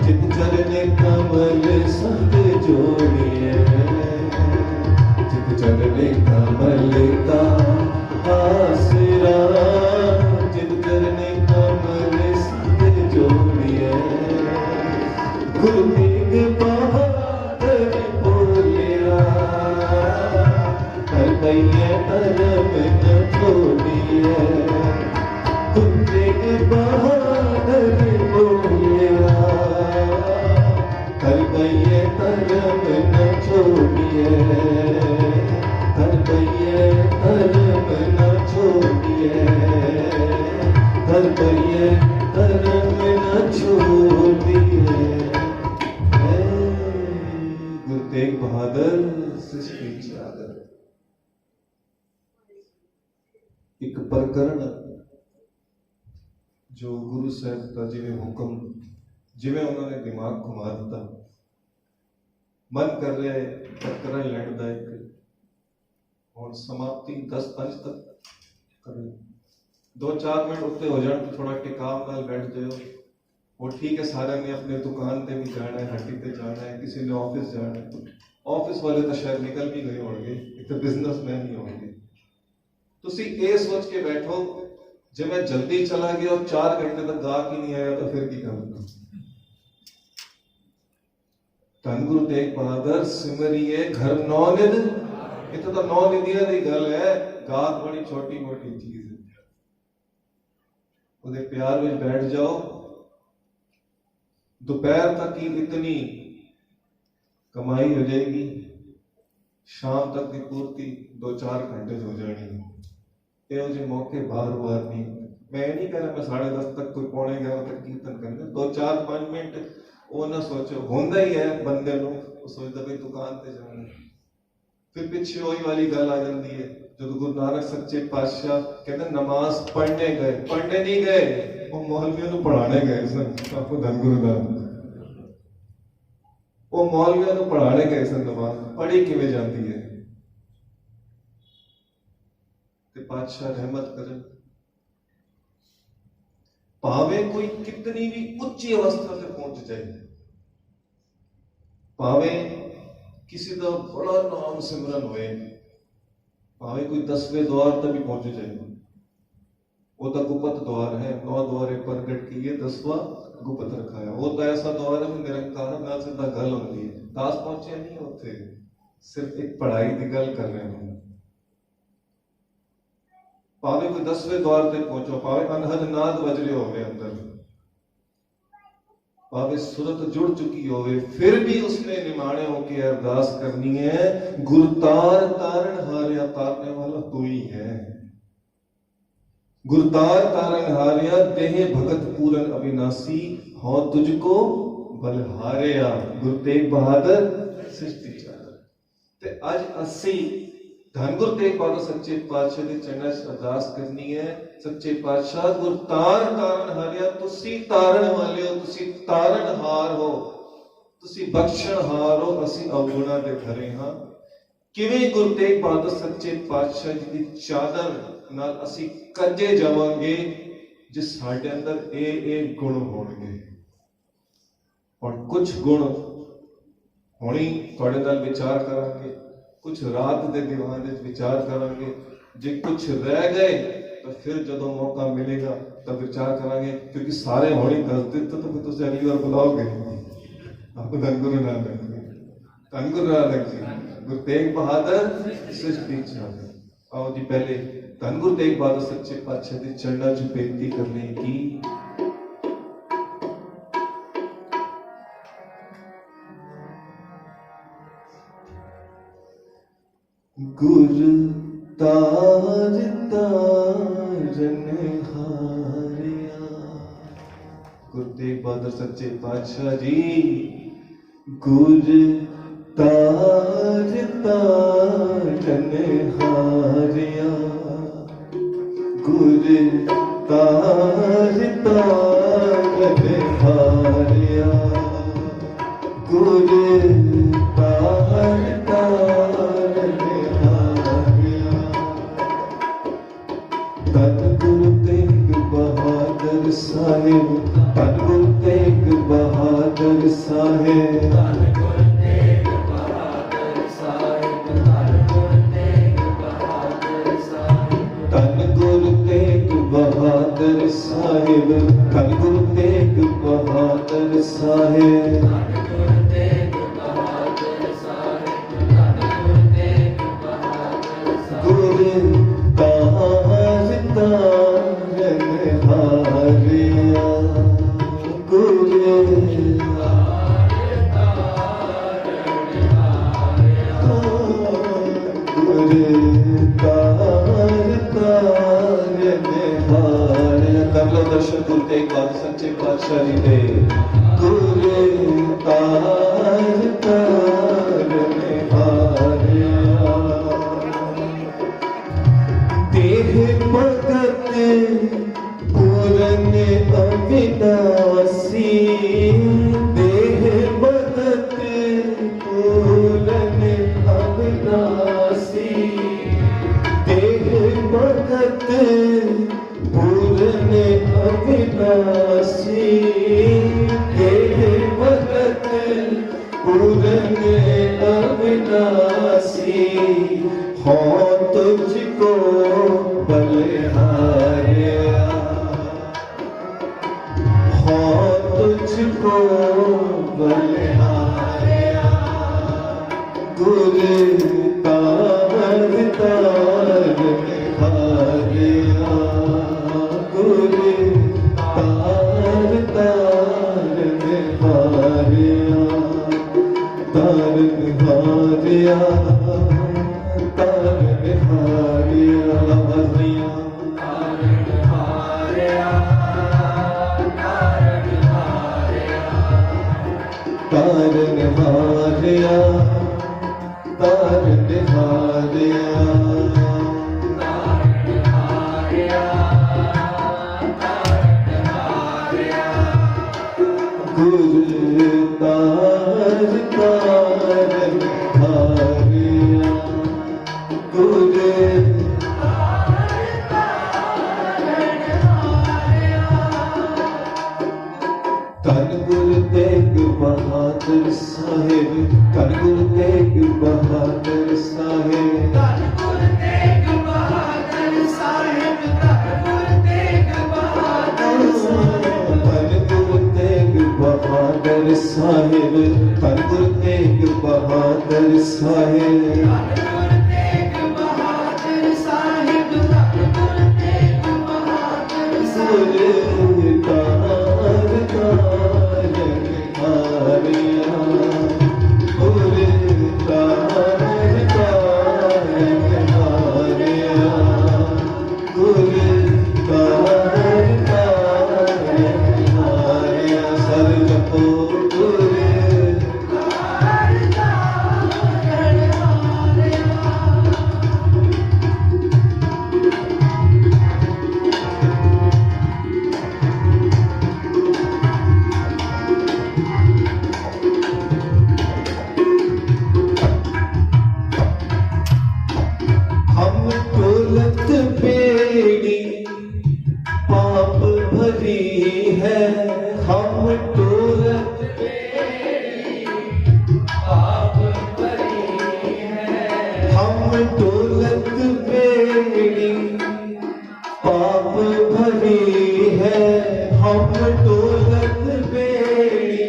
चित चरने कमल संग जोड़िए। चित चरने कमल का आसरा, चित चरने कमल संग जोड़िए। गुरु तेग बहादुर बोलिया कर पइए धर्म न छोड़िए। गुरु तेग बहादुर बोलिया कर पइए धर्म न छोड़िए। कर पइए धर्म न छोड़िए। कर पइए धर्म न छोड़िए। गुरु तेग बहादुर सृष्टि चादर। एक प्रकरण जो गुरु साहब का जिवें हुक्म जिवें उन्होंने दिमाग घुमा दिता, मन कर रहा है प्रकरण लैण दा एक और समाप्ति 10-5 तक करें। 2-4 मिनट उत्ते हो जाए तो थोड़ा टिकाव नाल बैठ जाओ। और ठीक है, सारे ने अपने दुकान पे भी जाना है, हट्टी पे जाना है, किसी ने ऑफिस जाना है। ऑफिस वाले तो शायद निकल भी गए होंगे, एक तो बिजनेसमैन ही होंगे। तुसी ये सोच के बैठो जे मैं जल्दी चला गया और 4 घंटे तक गाहक ही नहीं आया तो फिर की करूंगा। धन गुरु तेग बहादुर सिमरिए घर नौ निध। इतना तो 9 निधियां दी गल है, गाहक बड़ी छोटी मोटी चीज है। उहदे प्यार में बैठ जाओ, दोपहर तक की इतनी कमाई हो जाएगी, शाम तक की पूर्ति 2-4 घंटे हो जानी। ये जो मौके बार बार नहीं, मैं नहीं कह रहा मैं 10:30 तक कोई 11:15 तक कीर्तन करना। 2-4-5 मिनट वो ना सोचो, होंदा ही है बंदे नु सोचदा भाई दुकान ते जाना। फिर पिछे वही वाली गल आ जाती है जो गुरु नानक सच्चे पातशाह कहते नमाज पढ़ने गए, पढ़ने नहीं गए, वो मौलवियों नु पढ़ाने गए सन। आपको धन गुरु नानक वो मौलवियों नु पढ़ाने गए सन। नमाज पढ़ी किवें जाती है ते पातशाह रहमत करे। भावे कोई कितनी भी उच्ची अवस्था से पहुंच जाए, भावे किसी का बड़ा नाम सिमरन होए, भावे कोई 10वें द्वार तक भी पहुंच जाए, वो तो गुप्त द्वार है। 9 द्वारे प्रगट किए 10वां गुप्त रखा है। वो तो ऐसा द्वार है निरंकार है, ना सीधा गल होती है। दास पहुंचे नहीं होते, सिर्फ एक पढ़ाई की गल कर रहे हैं। भावे कोई 10वें द्वार तक पहुंचो, भावे अनहद नाद बज रहे होवे अंदर, भावे सुरत जुड़ चुकी होवे, फिर भी उसने निमाणे होके अरदास करनी है। गुरतार तारण हारिया, तारने वाला तू ही है। गुरतार तारण हारिया, देह भगत पूरन अविनाशी, हो तुझको बलहारिया। गुरु तेग बहादुर सृष्टि चादर। ते आज असी धन गुरु तेग बहादुर सच्चे पातशाह दे चरणा च अरदास करनी है। सच्चे पातशाह गुरतार तारण हारिया, तुसी तारण वाले हो, तुसी तारण हार हो, तुसी बख्शण हार हो। असी अवगुणा दे भरे हां। किवें गुरु तेग बहादुर सच्चे पातशाह जी दी चादर नाल असी कजे जावांगे जिस साडे अंदर ए गुण होणगे। और कुछ गुण होणी तुहाडे नाल विचार करांगे, कुछ रात दे दीवान विच विचार करांगे। जे कुछ रह गए तो फिर जदों मौका मिलेगा तब विचार करांगे, क्योंकि सारे होणी दस दिते तो फिर तुसीं अगली बार बुलाओगे। आपको धन गुरु नानक। ਧੰਨ ਗੁਰੂ ਨਾਨਕ ਜੀ, ਗੁਰੂ ਤੇਗ ਬਹਾਦਰ ਸ੍ਰਿਸ਼ਟੀ ਚਾਦਰ। आओ जी पहले धन गुरु तेग बहादुर सच्चे पातशाह के चरणों च बेनती करने की। गुरु तार तारन हारिया, गुरु तेग बहादुर सच्चे पातशाह जी। गुरु तार तारन हारिया, गुरु तार तारन हारिया, गुरु तार तारन हारिया। धन गुरु तेग बहादुर साहिब, धन गुरु तेग बहादुर साहिब, बहादुर साहिब, धन गुरु तेग बहादुर साहिब, गुरु तार तारन हारिया, गुरु दर्शन गुरु तेग बहादुर सच्चे पातशाह जी दे। गुरु तार तारन हारिया, देह भगत पूरन अविनाशी, देह भगत पूरन अविनाशी, देह भगत पूरन अविनाशी, देह भगत पूरन अविनाशी। हो तुझको बलिहारिया, हो तुझको बलिहारिया, गुरु तार तारन हारिया, गुरु तार तारन हारिया, तारन हारिया, तारन हारिया, तारन हारिया, तारन हारिया, तारन हारिया, गुरु तार तारन हारिया, गुरु धन गुरु तेग बहादुर साहिब, धन गुरु तेग बहादुर साहिब, धन गुरु तेग बहादुर साहिब, धन गुरु तेग बहादुर साहिब, धन गुरु तेग बहादुर साहिब, धन गुरु तेग बहादुर साहिब, धन गुरु तेग बहादुर साहिब, धन गुरु तेग बहादुर साहिब। गुरु तार तारन हारिया, गुरु तार तारन हारिया, गुरु तार तारन हारिया। सर जपो गुरु तार तारन हारिया। हम दौलत बेड़ी पाप भरी है, हम दौलत बेड़ी पाप भरी है, हम दौलत बेड़ी पाप भरी है, हम दौलत बेड़ी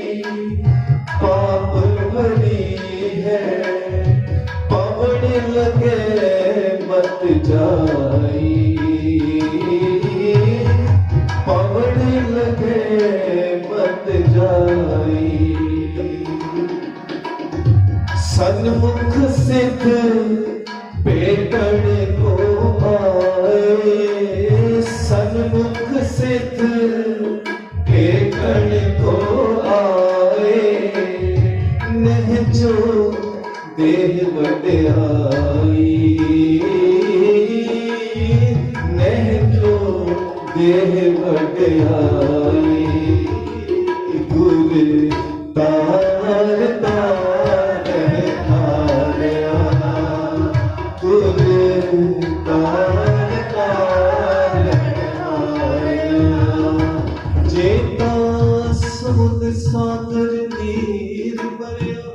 पाप भरी है, पवन लगे मत जाई, पवन लगे मत जाई। सन्मुख सिद्ध पेटण को आए, सन्मुख सिद्ध पेटण को आए, नह जो देह वड्याई, नह जो देह वड्याई। गुर तार तार हारिया, गुर तार तार हारिया। जेता समुद सागर नीर भरिया,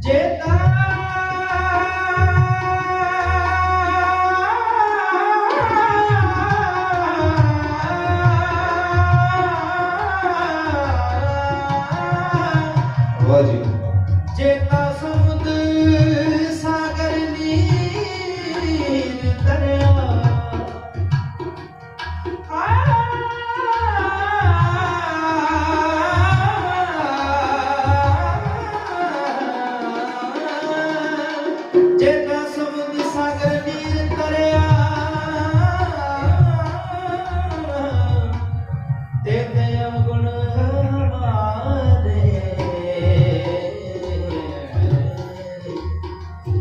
जेता जेता समुद सागर नीर दरिया, जेता समुद सागर नीर दरिया, तेरे अवगुण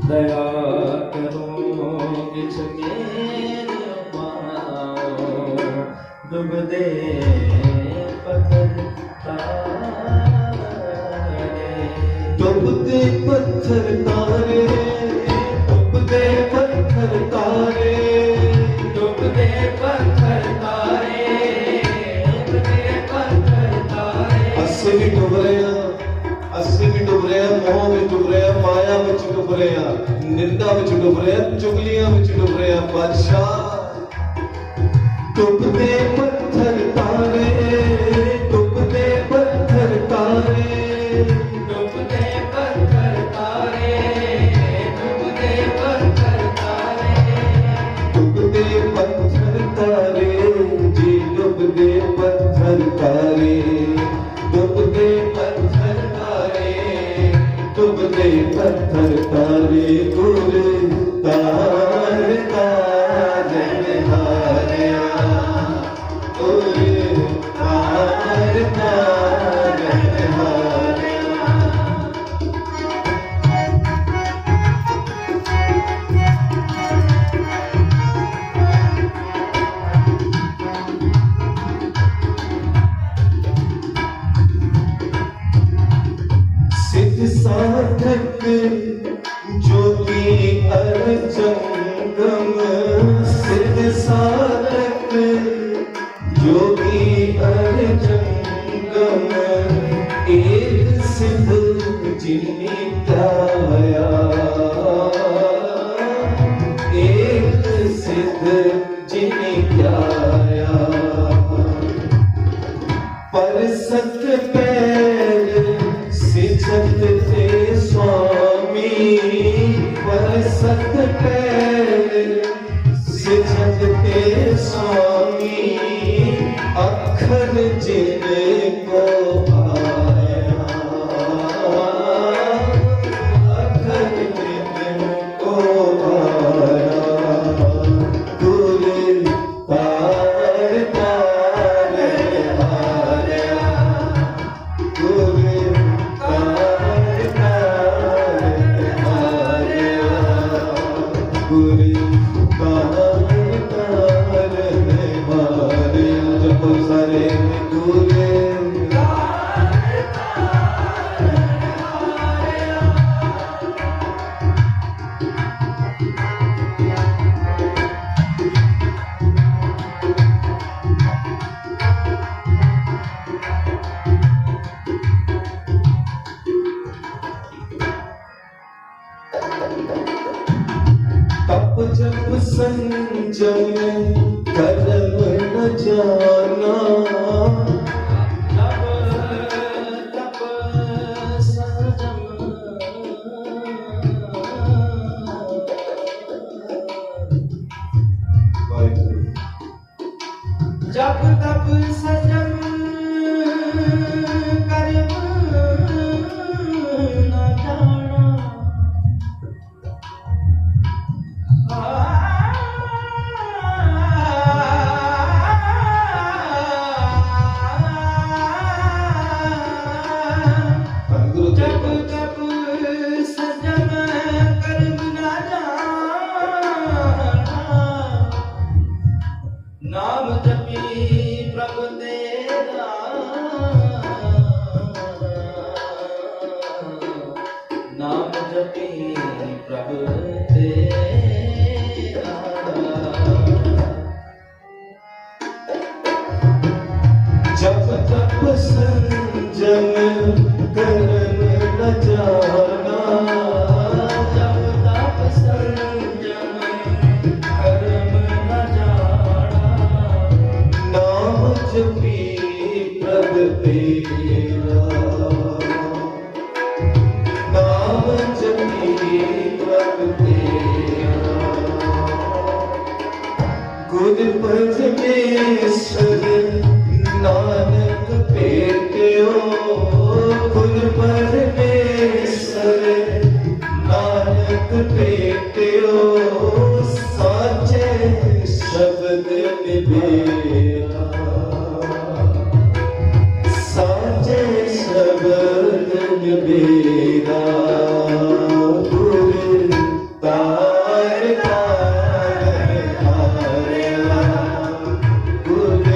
दया करो किछ मेरे पाओ, दुब दे पत्थर तारे, दुब दे पत्थर तारे, दुब दे पत्थर तारे, दुब दे पत्थर तारे, दुब दे पत्थर तारे। अस्सी भी डुब रहे हैं, अस्सी भी डुब रहे हैं, मोह में डुब रहे हैं, माया में डुब रहे हैं, निंदा में डुब रहे हैं, चुगलियां में डुब रहे हैं। बादशाह डुब दे पत्थर तारे, डुब दे पत्थर तारे, डुब दे पत्थर तारे, डुब दे पत्थर तारे, डुब दे पत्थर तारे जी, डुब दे पत्थर तारे, डुब दे पत्थर तारे, डुब दे पत्थर तारे। गुर तार तार हारिया, गुर तार तार हारिया। सिद्ध साधक जोगी अर्जंगम, सिद्ध साधक जोगी अर्जंगम, एक सिद्ध जिन्नी ध्याया, एक सिद्ध जिन्नी ध्याया। पर सत पैर सिजत ते स्वामी, पर सत पैर सिजत ते स्वामी, अखर जिनको आया, अखर जिनको आया। गुर तार तार हारिया, गुर तार तार हारिया, गुर तार तार हारिया। जपो सारे गुर तप जप संजम कर्म न जाना, तप संजम नाम जपी प्रभु तेरा। जप तप संजम कर्म न जाना, जप तप संजम कर्म न जाना। नाम जपी प्रभु तेरा, नाम जपी प्रभु तेरा। गुर परमेश्वर नानक भेटियो, गुर परमेश्वर नानक भेटियो। साचे शब्द निबेरा, साचे शब्द निबेरा। गुर तार तार हारिया, गुर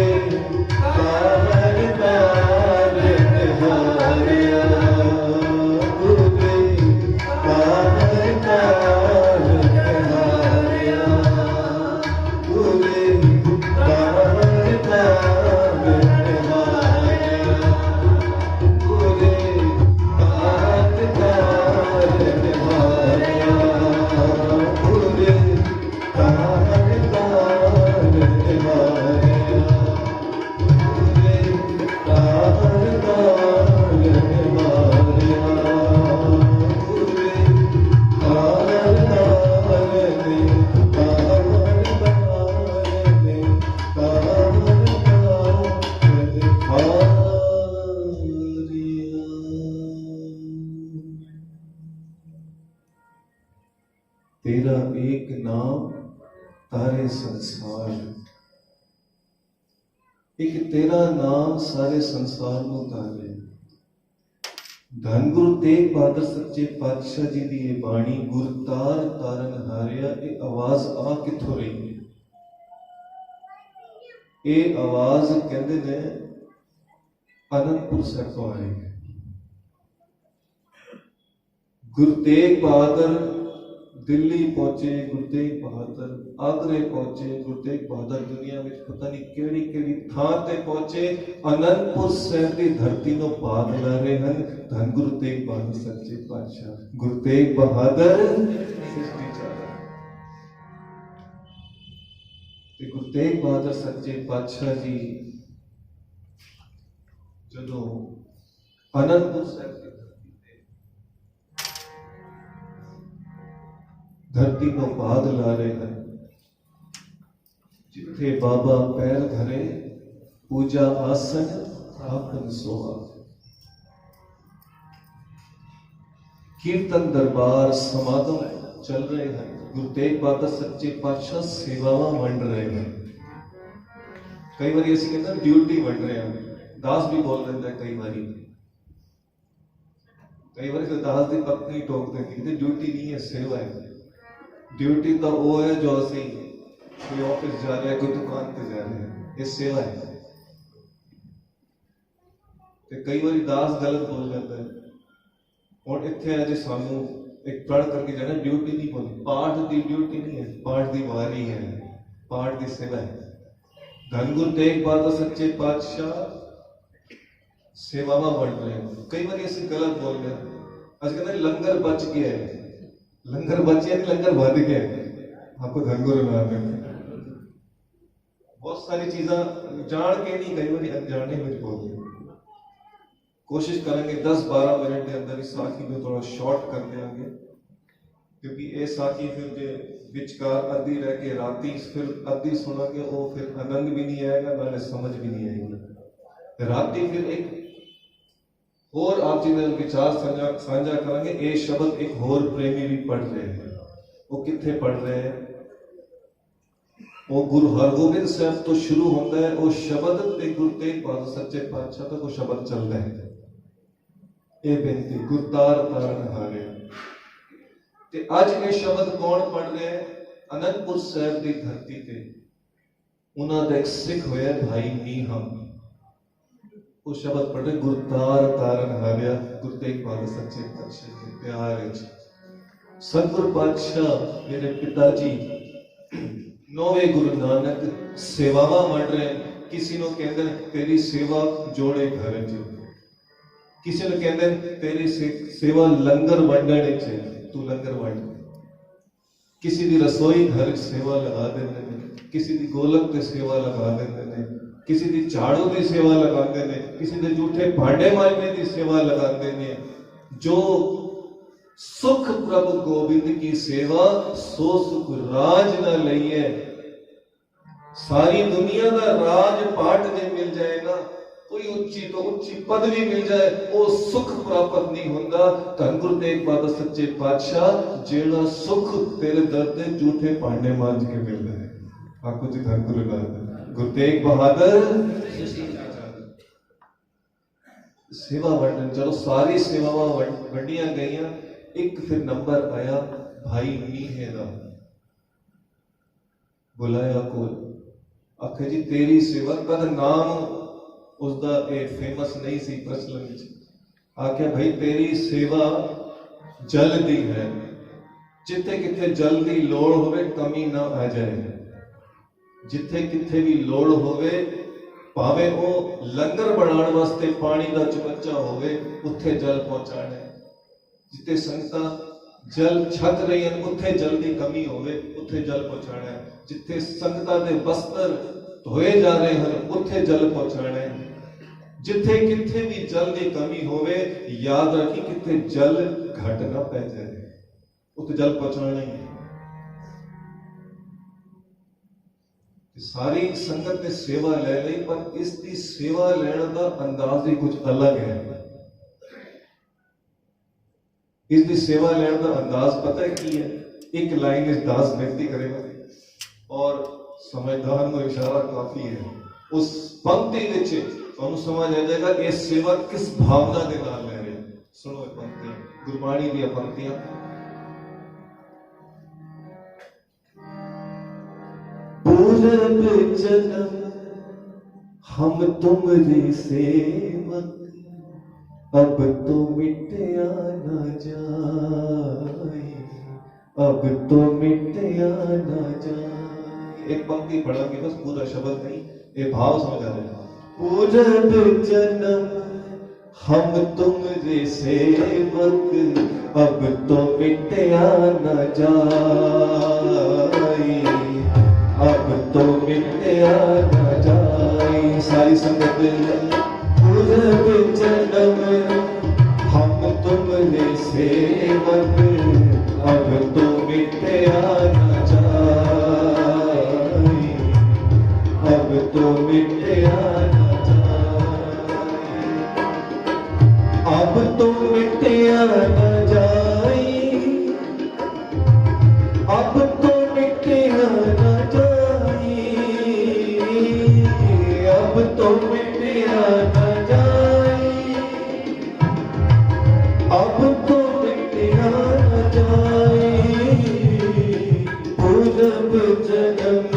तार तार हारिया, गुर तार तार हारिया, गुर तार तार हारिया, गुर तार तार हारिया, गुर तार तार हारिया, तेरा एक नाम तारे संसार, एक तेरा नाम सारे संसार ਨੂੰ ਤਾਰੇ। ਧੰਨ ਗੁਰੂ ਤੇਗ ਬਹਾਦਰ ਸੱਚੇ ਪਾਤਸ਼ਾਹ ਜੀ ਦੀ ਇਹ ਬਾਣੀ ਗੁਰਤਾਰ ਤਾਰਨ ਹਾਰਿਆ, ਇਹ ਆਵਾਜ਼ ਆ ਕਿੱਥੋਂ ਰਹੀ ਹੈ? ਇਹ ਆਵਾਜ਼ ਕਹਿੰਦੇ ਨੇ ਅਨੰਦਪੁਰ ਸਾਹਿਬ ਤੋਂ ਆ ਰਹੀ ਹੈ। ਗੁਰੂ ਤੇਗ ਬਹਾਦਰ दिल्ली पहुंचे, गुरु तेग बहादुर आगरे पहुंचे, गुरु तेग बहादुर दुनिया में पता नहीं केड़ी केड़ी थां ते पहुंचे। आनंदपुर साहिब की धरती नो भाग ला रहे हैं धन गुरु तेग बहादुर सच्चे पातशाह। गुरु तेग बहादुर गुरु तेग बहादुर सच्चे पातशाह जी जदों आनंदपुर साहिब धरती को भाग ला रहे हैं, जिथे बाबा पैर धरे पूजा आसन आपन सोहा। कीर्तन दरबार समागम चल रहे हैं, गुरु तेग बहादुर सच्चे पातशाह सेवावां वंड रहे हैं। कई बार ऐसी कहते हैं ड्यूटी वंड रहे हैं, दास भी बोल देता है कई बार दास की पत्नी टोक देती है, ड्यूटी नहीं है सेवा है। ड्यूटी तो वो है जो असी कोई ऑफिस जा रहे हैं, कोई दुकान पे जा रहे हैं, ये सेवा है। ते कई बार दास गलत बोल जाता है और इत्थे अज सानू एक प्रण करके जाना ड्यूटी नहीं बोली, पाठ की ड्यूटी नहीं है, पाठ की वारी है, पाठ की सेवा है। धन गुरु तेग बहादुर सच्चे पातशाह सेवावां बन रहे हैं। कई बार ऐसे गलत बोल गए, अज कहते लंगर बच गया है, लंगर बचे नहीं लंगर बच गया। आपको धनगुरु नाम है। बहुत सारी चीजें जान के नहीं, कई बार अनजाने में बोल दिया। कोशिश करेंगे 10-12 मिनट के अंदर इस साखी को थोड़ा शॉर्ट कर देंगे, क्योंकि ये साखी फिर जो विचकार अद्धी रह के राती फिर अद्धी सुनांगे, वो फिर आनंद भी नहीं आएगा, नाले समझ भी नहीं आएगी। राती फिर एक और आप जी विचार साझा करेंगे। ये शब्द एक होर प्रेमी भी पढ़ रहे हैं, वो कितने पढ़ रहे हैं? वो गुरु हरगोबिंद साहब तो शुरू होता है, वो शब्द ते गुरु तेग बहादुर सच्चे पातशाह तक वो शब्द चल रहे हैं। ये बेनती गुरतार तारण हारे ते आज ये शब्द कौन पढ़ रहे हैं? अनंदपुर साहब की धरती ते उन्होंने एक सिख होया भाई मीहम, वो शब्द पढ़े गुरतार तारन हारिया गुरु तेग बहादुर सच्चे पातशाह के प्यार विच सतगुरु पातशाह मेरे पिताजी नौवे गुरु नानक सेवावां वंड रहे किसी ਨੂੰ ਕਹਿੰਦੇ तेरी सेवा जोड़े घर च किसी ਨੂੰ ਕਹਿੰਦੇ तेरी सेवा लंगर वंडण विच तू लंगर वंड किसी दी रसोई घर सेवा लगा देंदे ने किसी दी गोलक ते सेवा लगा देंदे ने किसी दी झाड़ू दी सेवा लगाते ने किसी दे जूठे भांडे मांजने दी सेवा लगाते ने जो सुख प्रभु गोविंद की सेवा सो सुख राज न लइए सारी दुनिया का राज पाट जे मिल जाए ना कोई उच्ची तो उच्ची पदवी मिल जाए वो सुख प्राप्त नहीं होता धन गुरु तेग बहादुर सच्चे पातशाह जेड़ा सुख तेरे दर दे जूठे भांडे मांज के मिलता है आखो जी धन गुरु नानक गुरु तेग बहादुर सेवा वंडन चलो सारी सेवावां वंडियां गईयां एक फिर नंबर आया भाई मीहे दा बुलाया कोल आखे जी तेरी सेवा कद नाम उसदा ए फेमस नहीं सी प्रचलन विच आखे भाई तेरी सेवा जल दी है जिथे किथे जल दी लोड़ होवे कमी ना आ जाए जिथे किथे भी लोड़ होवे भावे वो लंगर बनाने वास्ते पानी का चुकच्चा होवे उत्थे जल पहुंचाने जिथे संगतां जल छक रही हैं उत्थे जल की कमी होवे उत्थे जल पहुंचाना जिथे संगतां दे वस्त्र धोए जा रहे हैं उत्थे जल पहुंचाना जिथे किथे भी जल की कमी होवे याद रखी किथे जल घट ना पै जाए उत्थे जल पहुंचाना ही सारी संगत ने सेवा ले ली पर इसकी सेवा लेने का अंदाज ही कुछ अलग है इसकी सेवा लेने का अंदाज पता है की है एक लाइन इस दास व्यक्ति करेगा और समझदार को इशारा काफी है उस पंक्ति विच तुहानू समझ आ जाएगा ये सेवा किस भावना के नाल ले रहे सुनो ये पंक्तियां गुरबाणी दी पंक्तियां पूरब जन्म हम तुम्हारी सेवक अब तो मिटया न जाए अब तो मिटया न जाए एक पंक्ति पढ़ांगे बस पूरा शब्द नहीं ये भाव समझ आ जाएगा पूरब जन्म हम तुम्हारे सेवक अब तो मिटया न जाए अब तो मिटया न जाए सारी संगत पूरब जन्म हम तुमने सेवक अब तो मिटया न जाए अब तो मिटया न जाए अब तो मिटया न जाए अब तो मिटया न जाए अब तो मिटया न जाए अब तो मिटया न जाए पूरब जन्म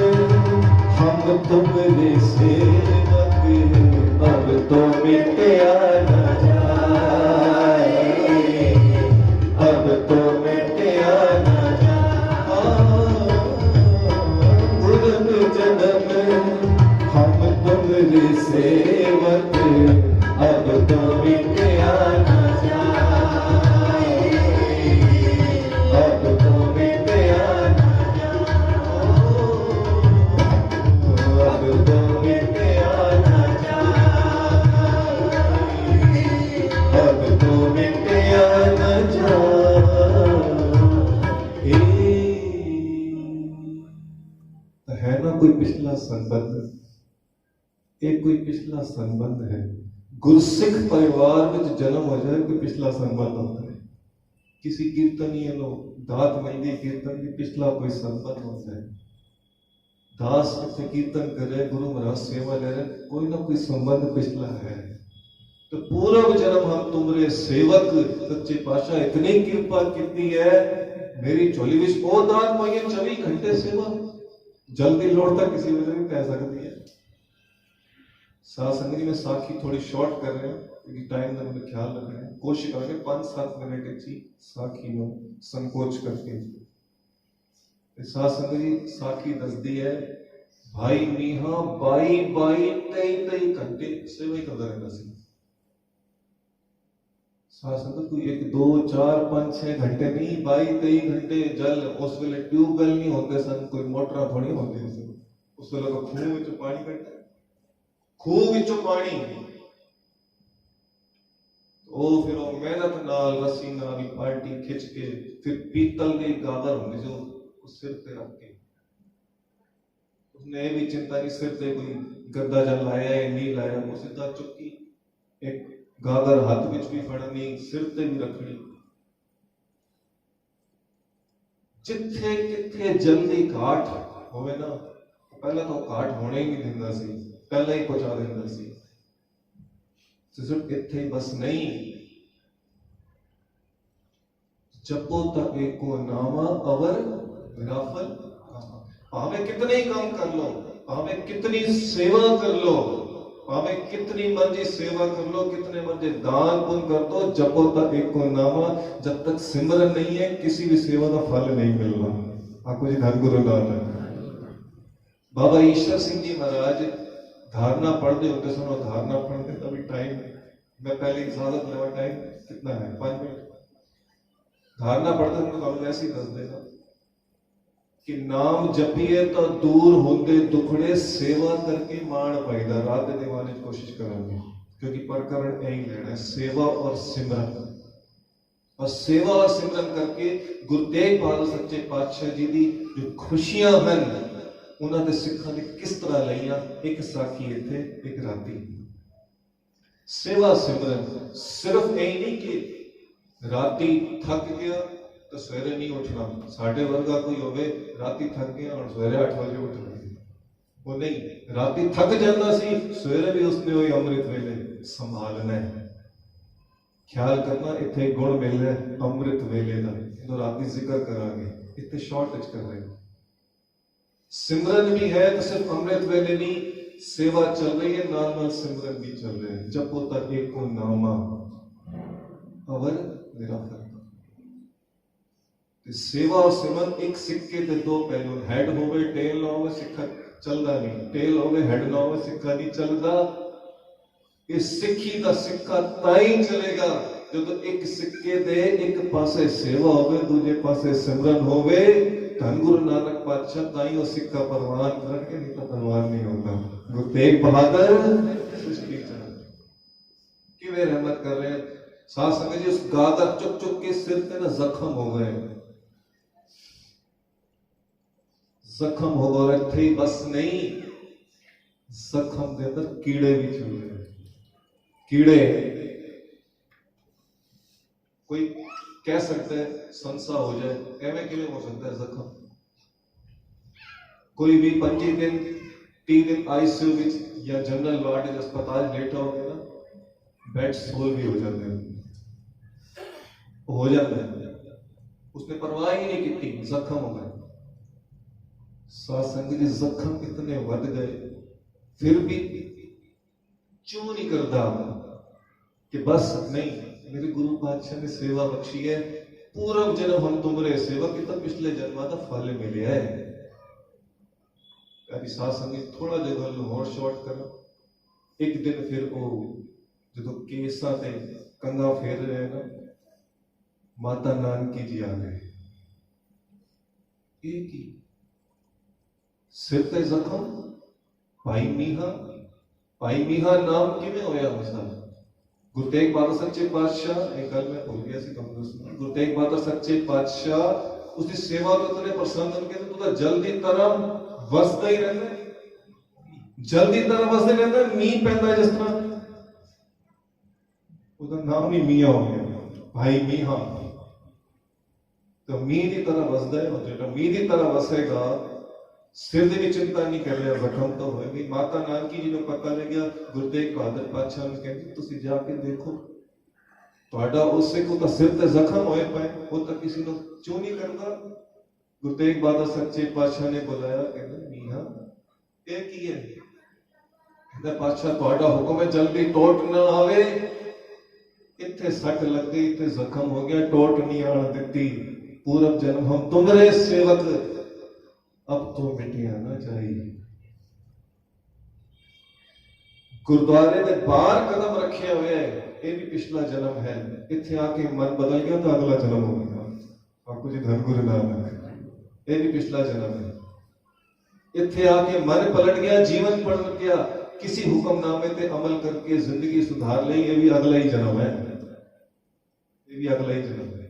हम तुमरे सेवक अब तो मिटया न जाए अब तो मिटया न जाए पूरब जन्म हम तुमरे सेवक अब तो मिटया न जाए अब तो मिटया न जाए अब तो मिटया न जाए अब तो मिटया न जाए है ना कोई पिछला संबंध एक कोई पिछला संबंध है गुरसिख परिवार में जन्म हो जाए कोई पिछला संबंध होता है किसी कीर्तनीय लोग दात मंदी कीर्तन की पिछला कोई संबंध होता है दास से कीर्तन कर रहे गुरु महाराज सेवा ले रहे कोई ना कोई संबंध पिछला है तो पूर्व जन्म हम तुमरे सेवक सच्चे पातशाह इतनी कृपा की है मेरी झोली विच ओ दात मांगे 24 घंटे सेवा जल्दी लौटता किसी वजह नहीं कह सकती है साथ संगत जी मैं साखी थोड़ी शॉर्ट कर रहे हैं क्योंकि टाइम का मुझे ख्याल रखना है, कोशिश करेंगे 5-7 मिनट जी साखी नो संकोच करके। साथ संगत जी साखी दसदी है भाई मीहा 22-23 घंटे सेवा ही करता रहता सी। साथ संगत कोई 1 2 4 5 6 घंटे नहीं, 22-23 घंटे जल। उस वेले ट्यूबवेल नहीं होते सन, कोई मोटर थोड़ी होती उस वेले तो खूह विचों पानी कटता, खूह विचों पानी ਉਹ ਫਿਰ ਉਹ ਮਿਹਨਤ ਨਾਲ ਰੱਸੀ ਨਾਲ ਵੀ ਪਾਲਟੀ ਖਿੱਚ ਕੇ ਫਿਰ ਪੀਤਲ ਦੀ ਗਾਗਰ ਹੁੰਦੀ ਜੋ ਉਸ ਸਿਰ ਤੇ ਰੱਖ ਕੇ ਉਸਨੇ ਇਹ ਵੀ ਚਿੰਤਾ ਨਹੀਂ ਸਿਰ ਤੇ ਕੋਈ ਗੱਦਾ ਜਾਂ ਲਾਇਆ ਹੈ ਨਹੀਂ ਲਾਇਆ, ਉਹ ਸਿੱਧਾ ਚੁੱਕੀ ਇੱਕ ਗਾਗਰ ਹੱਥ ਵਿੱਚ ਵੀ ਫੜਨੀ ਸਿਰ ਤੇ ਵੀ ਰੱਖਣੀ। ਜਿੱਥੇ ਕਿੱਥੇ ਜਲਦੀ ਘਾਟ ਹੋਵੇ ਨਾ ਪਹਿਲਾਂ ਤਾਂ ਘਾਟ ਹੋਣਾ ਹੀ ਨਹੀਂ ਦਿੰਦਾ ਸੀ, ਪਹਿਲਾਂ ਹੀ ਪਹੁੰਚਾ ਦਿੰਦਾ ਸੀ। सिर्फ इत्थे बस नहीं, जपो तक एको नामा अवर विराफल। भावे कितने ही काम कर लो, भावे कितनी सेवा कर लो, भावे कितनी मर्जी सेवा कर लो, कितने मर्जी दान पुण्य कर दो, जपो तक एको नामा, जब तक सिमरन नहीं है किसी भी सेवा का फल नहीं मिलना। आपको जी धन गुरु नानक बाबा ईश्वर सिंह जी महाराज धारणा पढ़ते होते सुनो, धारणा पढ़ते तभी टाइम मैं पहले इजाजत लेवा, टाइम कितना है 5 मिनट। धारणा पढ़ते तो ऐसे ही दस देगा कि नाम जपिए तो दूर होंगे दुखड़े, सेवा करके माण पाईदा। रात के दिवाने कोशिश करेंगे क्योंकि प्रकरण यही लेना है, सेवा और सिमरन। और सेवा और सिमरन करके गुरु तेग बहादुर सच्चे पातशाह जी की जो खुशियां हैं उन्होंने सिखा ने किस तरह लिया। एक साखी इत्थे एक राती सेवा सिमरन सिर्फ यही नहीं कि राती थक गया तो सवेरे नहीं उठना। साढ़े वर्गा कोई होवे राती थक गया और सवेरे 8 बजे उठ गया, वो नहीं, राती थक जाता सी सवेरे भी उसने वही अमृत वेले संभालना है। ख्याल करना इत्थे गुण मिल रहा है अमृत वेले का, तो राती जिक्र करांगे, इतने शॉर्ट टच कर रहे हैं। सिमरन भी है तो सिर्फ अमृत वेले नहीं, सेवा चल रही है नाल नाल सिमरन भी चल रहे हैं। जपो तक एको नामा अवर विराफल। सेवा और सिमरन एक सिक्के के दो पहलू, हेड होवे टेल ना होवे सिक्का चलदा नहीं, टेल होवे हेड ना होवे सिक्का नहीं चलदा। इस सिक्की का सिक्का ताई चलेगा जो एक सिक्के दे एक पासे सेवा होवे दूजे पासे सिमरन होवे। धन गुरु नानक पातशाह ताई वो सिक्का परवान करके, नहीं तो परवान नहीं होता। गुरु तेग बहादुर सृष्टि किवें रहमत कर रहे हैं। साथ संगत जी उस गागर चुक चुक के सिर पे ना जख्म हो गए, जख्म हो गए थे बस नहीं, जख्म के अंदर कीड़े भी चल रहे। कीड़े कोई कह सकता है संसा हो जाए, एवं किवें हो सकता है जख्म। कोई भी 25 दिन 30 दिन आईसीयू विच या जनरल वार्ड या अस्पताल लेटा हो गया ना, बेड सोल भी हो जाते हैं, हो जाता है, उसने परवाह ही नहीं की, जख्म हो गए। साथ संगत जी जख्म इतने बढ़ गए फिर भी क्यों नहीं करता कि बस नहीं, मेरे गुरु पातशाह ने सेवा बख्शी है, पूर्व जन्म हम तुमरे सेवा की तो पिछले जन्म का फल मिले है। साथ संगत थोड़ा जो गल होर शॉर्ट करो। एक दिन फिर वो जो केसा ते कंगा फेर रहे ना, माता नानकी जी आ गए। एक ही सिर ते जख्म भाई मीहा नाम किवें होया उसका। गुरु तेग बहादुर सच्चे पातशाह, एक गल मैं भूल गया सी तुहानू दसना, गुरु तेग बहादुर सच्चे पातशाह उसकी सेवा तो इतने प्रसन्न होके तो जल्दी तरह वसदा ही रहता है, जल्दी तरह वसदा रहता है। मीह पैंदा जिस तरह उसका नाम ही मियां हो गया, भाई मीहा। तो मीह की तरह वसदा है, और जो मीह की तरह वसेगा सिर की चिंता नहीं कर रहा, जख्म तो होगी। माता नानकी जी को पता लग गया, गुरु तेग बहादुर पातशाह ने कहते तुसी जाके देखो ਤੁਹਾਡਾ ਉਸੇ ਕੋ ਤਾਂ ਸਿਰ ਤੇ ਜ਼ਖਮ ਹੋਏ ਪਏ, ਉਹ ਤਾਂ ਕਿਸੇ ਨੂੰ ਕਿਉਂ ਨਹੀਂ ਕਰਦਾ। ਗੁਰੂ ਤੇਗ ਬਹਾਦਰ ਸੱਚੇ ਪਾਤਸ਼ਾਹ ਨੇ ਬੁਲਾਇਆ, ਕਹਿੰਦਾ ਮੀਆਂ ਇਹ ਕੀ ਹੈ, कहता पातशाह तुहाडा हुक्म है जल्दी टोट ना आवे, इत्थे सट लग गई, इत्थे जख्म हो गया, टोट नहीं आन दिती, पूरब जन्म हम तुमरे सेवक, अब तो मिटिया ना चाहिए। गुरुद्वारे दे बाहर कदम रखे हुए है, ये भी पिछला जन्म है, इत्थे आके मन बदल गया तो अगला जन्म हो गया। आपको जी धन गुरु नानक, ये भी पिछला जन्म है। इत्थे आके मन पलट गया, जीवन पलट गया, किसी हुक्मनामे पे अमल करके जिंदगी सुधार ली, ये भी अगला ही जन्म है, ये भी अगला ही जन्म है।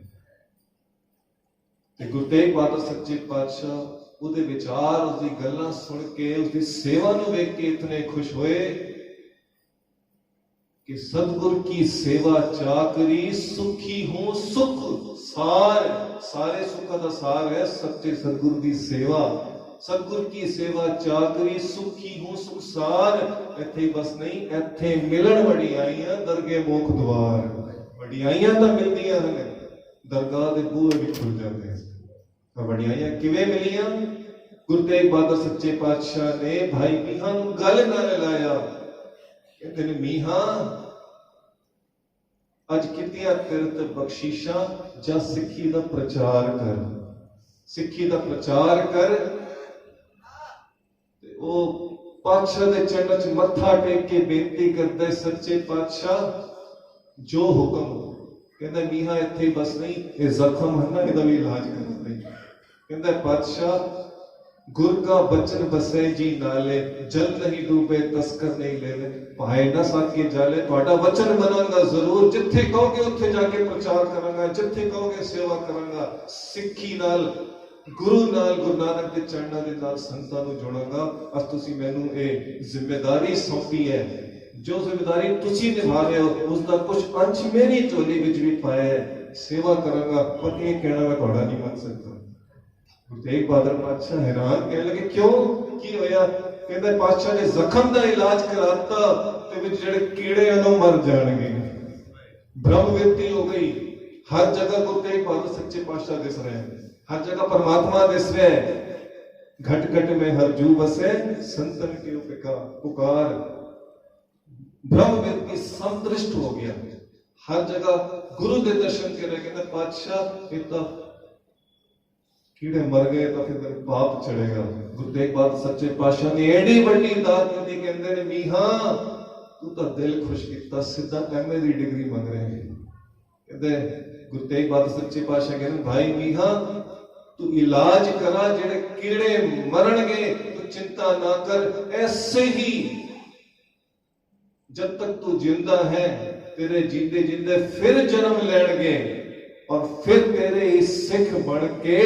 ते गुरु तेग बहादुर सच्चे पातशाह उहदे विचार, उसदी गल्लां सुन के, उसदी सेवा नूं वेख के इतने खुश होए कि सतगुर की सेवा चाकरी सुखी हूं सुख सार, सारे सुखा दा सार है सच्चे सतगुर की सेवा। सतगुर की सेवा चाकरी सुखी हूं सुख सार, इत्थे बस नहीं, इत्थे मिलन वडियाइयां दरगे मुख द्वार, वडियाइयां तां मिलदियां हन, दरगाह दे बूहे भी खुल जाते हैं। तो वडियाइयां किवें मिलियां? गुरु तेग बहादुर सच्चे पातशाह ने भाई मीहां नूं गल नाल लाया, कहते ने मीहा अज कितिया तीरथ बख्शीशां जा सिੱਖੀ ਦਾ प्रचार कर, सिੱਖੀ ਦਾ प्रचार कर। ते ओ पातशाह दे चरणों च मत्था टेक के बेनती करदा है, सच्चे पातशाह जो हुक्म, कहंदा मीहा इत्थे बस नहीं, ये जख्म है ना, इहदा भी इलाज करना है। कहंदा पातशाह गुर का बचन बसे जी नाले, जल नहीं डूबे तस्कर नहीं लेवे, पाए ना साके जाले, तुहाडा वचन मनांगा जरूर, जिथे कहोगे उत्थे जाके प्रचार करांगा, जिथे कहोगे सेवा करांगा, सिੱਖੀ नाल गुरु नाल गुरु नानक दे चरणों दे नाल संतां नूं जोड़ांगा। अज तुसीं मैनूं ये जिम्मेदारी सौंपी है, जो जिम्मेदारी तुसीं निभा रहे हो उसका कुछ अंश मेरी झोली विच भी पाया है, सेवा करांगा, पर ये कहना मैं तुहाडा नहीं मन सकता। गुरु तेग बहादुर पातशाह हैरान, कहने लगे क्यों, की होया? कहंदा पातशाह ने जख्म दा इलाज कराता ते विच जिहड़े कीड़े उन्हों मर जाणगे। ब्रह्म विरती हो गई, हर जगह गुरु तेग बहादुर सच्चे पातशाह दिस रहे हैं, हर जगह परमात्मा दिस रहे हैं। घट घट में हर जू बसे, संतन के पुकार, ब्रह्म विरती संतुष्ट हो गया, हर जगह गुरु के दर्शन कर रहे। कहंदा पातशाह इतना कीड़े मर गए तो फिर पाप चढ़ेगा। गुरु तेग बहादुर सच्चे पातशाह ने एडी बड़ी दात दी, कहंदे ने मीहा तू तो दिल खुश किया, सीधा एमए की डिग्री मंग रहे हैं। कहंदे गुरु तेग बहादुर सच्चे पातशाह कहंदे भाई मीहा तू इलाज करा, जेड़े कीड़े मरनगे तू चिंता ना कर, ऐसे ही जब तक तू जिंदा है तेरे जीते जिंदे फिर जन्म लेंगे और फिर तेरे इस सिख बन के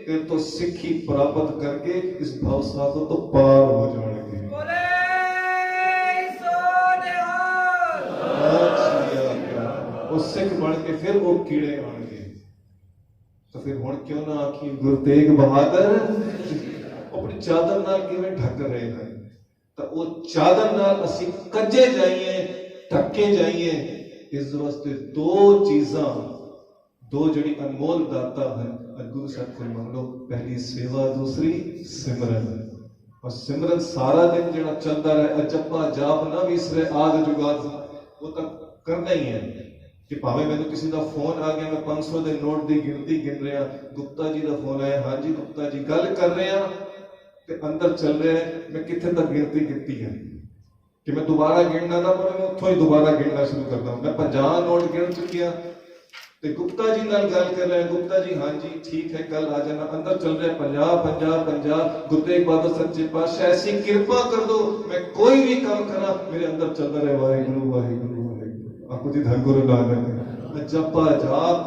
फिर तो सिक्खी प्राप्त करके इस भव सागर तो पार हो जाएंगे। वो सिख बन के फिर वो कीड़े आएंगे। तो फिर हुण क्यों ना आखी गुरु तेग बहादुर अपनी चादर नाल किवें ढक रहे हैं, तो वो चादर नाल असीं कजे जाइए, ढके जाइए। इस वास्ते दो चीज़ां, दो जड़ी अनमोल दाता है, गुरु साहब को मंग लो, पहली सेवा, दूसरी सिमरन। और सिमरन सारा दिन जड़ा चलता रहे, जपा जाप ना विसरे आद जुगाद, वो तो करना ही है। कि भावे मैंने किसी का फोन आ गया, मैं 500 के नोट की गिनती गिन रहा, गुप्ता जी का फोन आया, हाँ जी गुप्ता जी गल कर रहे हैं, तो अंदर चल रहा है मैं कितने तक गिनती की है कि मैं दोबारा गिनना ना पड़े, मैं उतों ही दोबारा गिनना शुरू करता हूँ। मैं 50 नोट गिन चुकिया, तो गुप्ता जी नाल गल कर रहे हैं, गुप्ता जी हाँ जी ठीक है कल आ जाना, अंदर चल रहे 50 50 50। गुरु तेग बहादुर सच्चे पातशाह ऐसी कृपा कर दो मैं कोई भी काम करा मेरे अंदर चलता रहे, वाहिगुरु वाहिगुरु वाहिगुरु। आपको जी धन गुरु नानक जपा जाप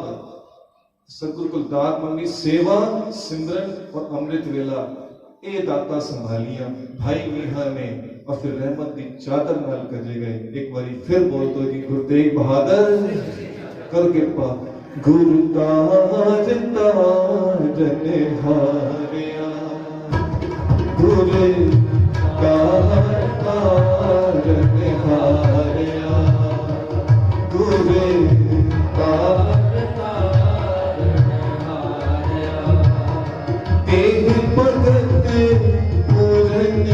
सतगुरु को दात मंगी, सेवा सिमरन और अमृत वेला, ये दाता संभालियां भाई मीहा ने, और फिर रहमत की चादर नाल कजे गए। एक बारी फिर बोल दो जी गुरु तेग बहादुर कर कृपा। गुरु ताज ताजन हारिया, गुरु ताज ताजन हारिया, गुरु ताज ताजन हारिया। तेह भगत पूरन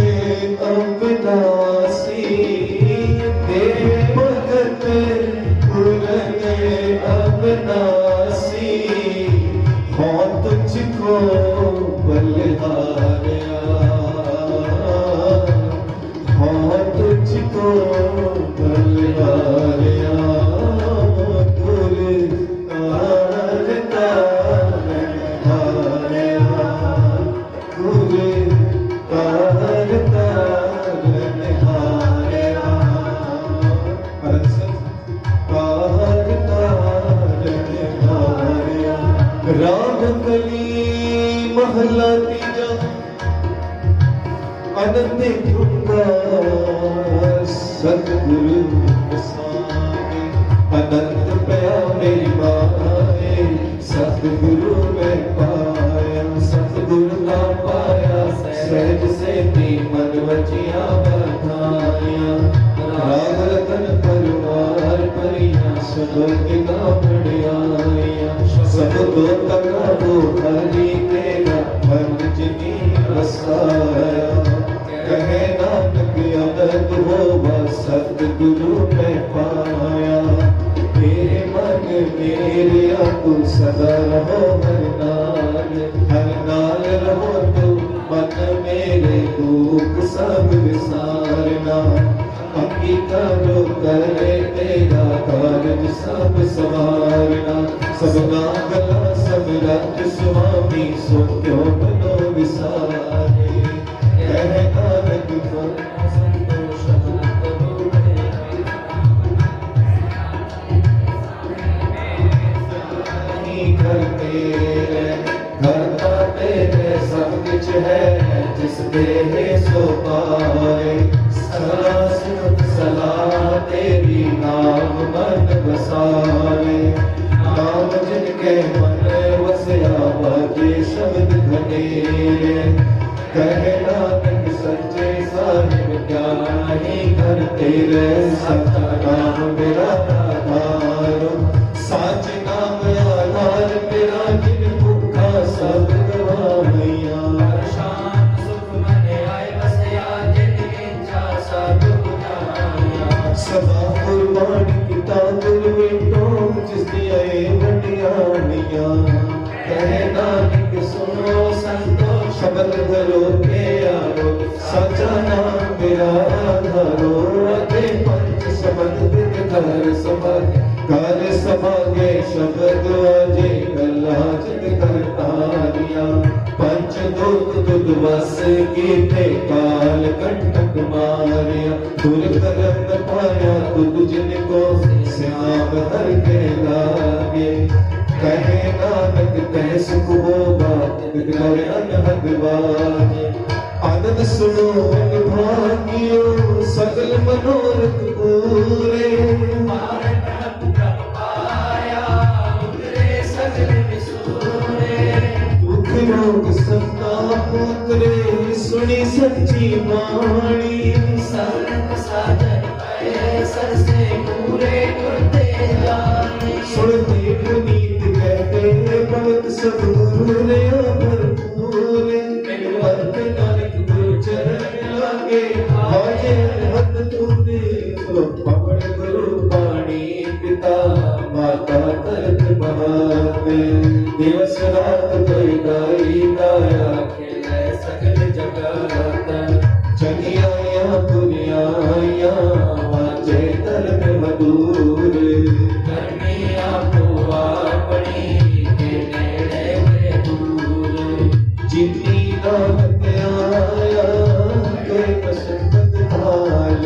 अविनाशी, हाँ तुझको बलिहारिया, हाँ तुझको बलिहारिया, गुरु कारता हारिया, गुरु कारता हारिया, राम कली महला तीजा अनंत कृपा सतगुरु साई, अनंत पया मेरी माए सतगुरु में पाया, सतगुरु का पाया सहज से भी मन वचिया बधाया, राग रतन परिवार परिया सब दिगा बढ़िया, सब तो तका वो हरि तेरा मन जिनी बसाया, कहे नानक अनंत होवा सतगुरु में पाया, मेरे मन मेरे तू सदा रहो हर नाल रहो तू मन मेरे दुख सब विसारना, अंकिता जो करे तेरा कारज सब सवारना, सबका गला सब रज स्वामी सो क्यों बनो विसारे, कह नानक को संतोष करते करता तेरे सब कुछ है जिस देहे सो पाए, सलाह तेरी नाम मन बसाए, नाम जिनके मन वसया बाजे शब्द घनेरे, कहे नानक सच्चे साहिब क्या नहीं करते रे, सच्चा नाम मेरा आधार, साच नाम आधार मेरा, जिन भूखा सब गवाइया, शांत सुख मन आए बसया जिन इच्छा सब बुझाया, सदा कुर्बानी पिता गुरु बेटो जिसकी आए बटियानिया, कहे नानक सुनो संतो शब्द धरो के आरो, सचा नाम मेरा आधारो, अगे पंच शब्द दिन घर सभागे, घर सभागे शब्द आजे गला जित करतारिया, पंच दुख तुद वस कीते काल कंटक मारिया, दुर करम पाया तुद जिनको श्याम हर के लागे, कहे नानक कह सुख होगा कर अनहद बाजे, आनंद सुनो भागियो सकल मनोरथ पूरे, दुख रोग संताप उतरे सुनी सच्ची वाणी, संत साजन पाए सर से पूरे करते जाने, सुनते पुनीत कहते भगत सद्गुरु ने भरपूर, अंत नानक गुरु चरण लागे आजे हद तूने, पवन गुरु पाणी पिता माता तरत महाते, दिवस रात कोई गाई गाया खेले सकल जगत, जगिया पुनिया वाचे तरत मधुर, करमिया पुआ पड़ी के नेड़े के दूर, जितनी नामत आया कोई मशक्कत हाल,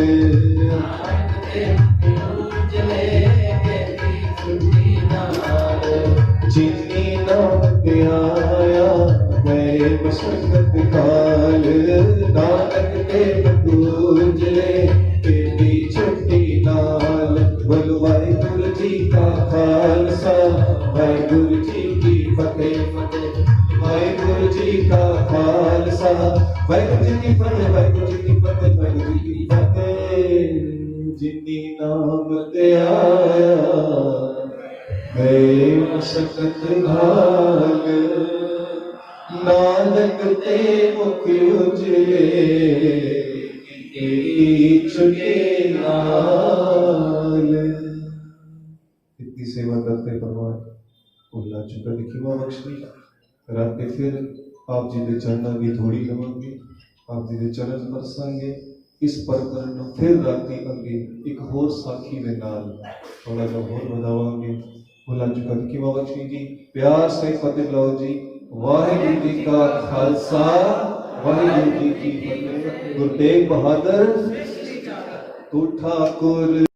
जितनी नामत आया मैं मशक्कत काल, नानक के दूजले तेरी छुट्टी नाल, बोलो वाहिगुरु जी का खालसा वाहिगुरु जी की फतेह, वाहिगुरु जी का खालसा वाहिगुरु जी की फतेह, वाहिगुरु जी की फतेह, वाहिगुरु जी की फतेह, जितनी नामत आया गए मशक्कत भाग, नानक ते मुख उजले छुटे नाल। इतनी सेवा करते परमात्मा ਭੁੱਲਾਂ ਚੁੱਕਾ ਦੀ ਖਿਮਾ ਬਖਸ਼ਣੀ। ਰਾਤੇ ਫਿਰ ਆਪ ਜੀ ਦੇ ਚਰਨਾਂ ਦੀ ਧੂੜੀ ਲਵਾਂਗੇ, ਆਪ ਜੀ ਦੇ ਚਰਨ ਪਰਸਾਂਗੇ। ਇਸ ਪ੍ਰਕਰਨ ਨੂੰ ਫਿਰ ਰਾਤੀ ਅੱਗੇ ਇੱਕ ਹੋਰ ਸਾਖੀ ਦੇ ਨਾਲ ਥੋੜਾ ਜਿਹਾ ਹੋਰ ਵਧਾਵਾਂਗੇ। ਭੁੱਲਾਂ ਚੁੱਕਾ ਦੀ ਖਿਮਾ ਬਖਸ਼ਣੀ ਜੀ। ਪਿਆਰ ਸੇ ਫਤਿਹ ਬੁਲਾਓ ਜੀ। ਵਾਹਿਗੁਰੂ ਜੀ ਕਾ ਖਾਲਸਾ, ਵਾਹਿਗੁਰੂ ਜੀ ਕੀ ਫਤਿਹ। ਗੁਰੂ ਤੇਗ ਬਹਾਦਰ ਤੂ ठाकुर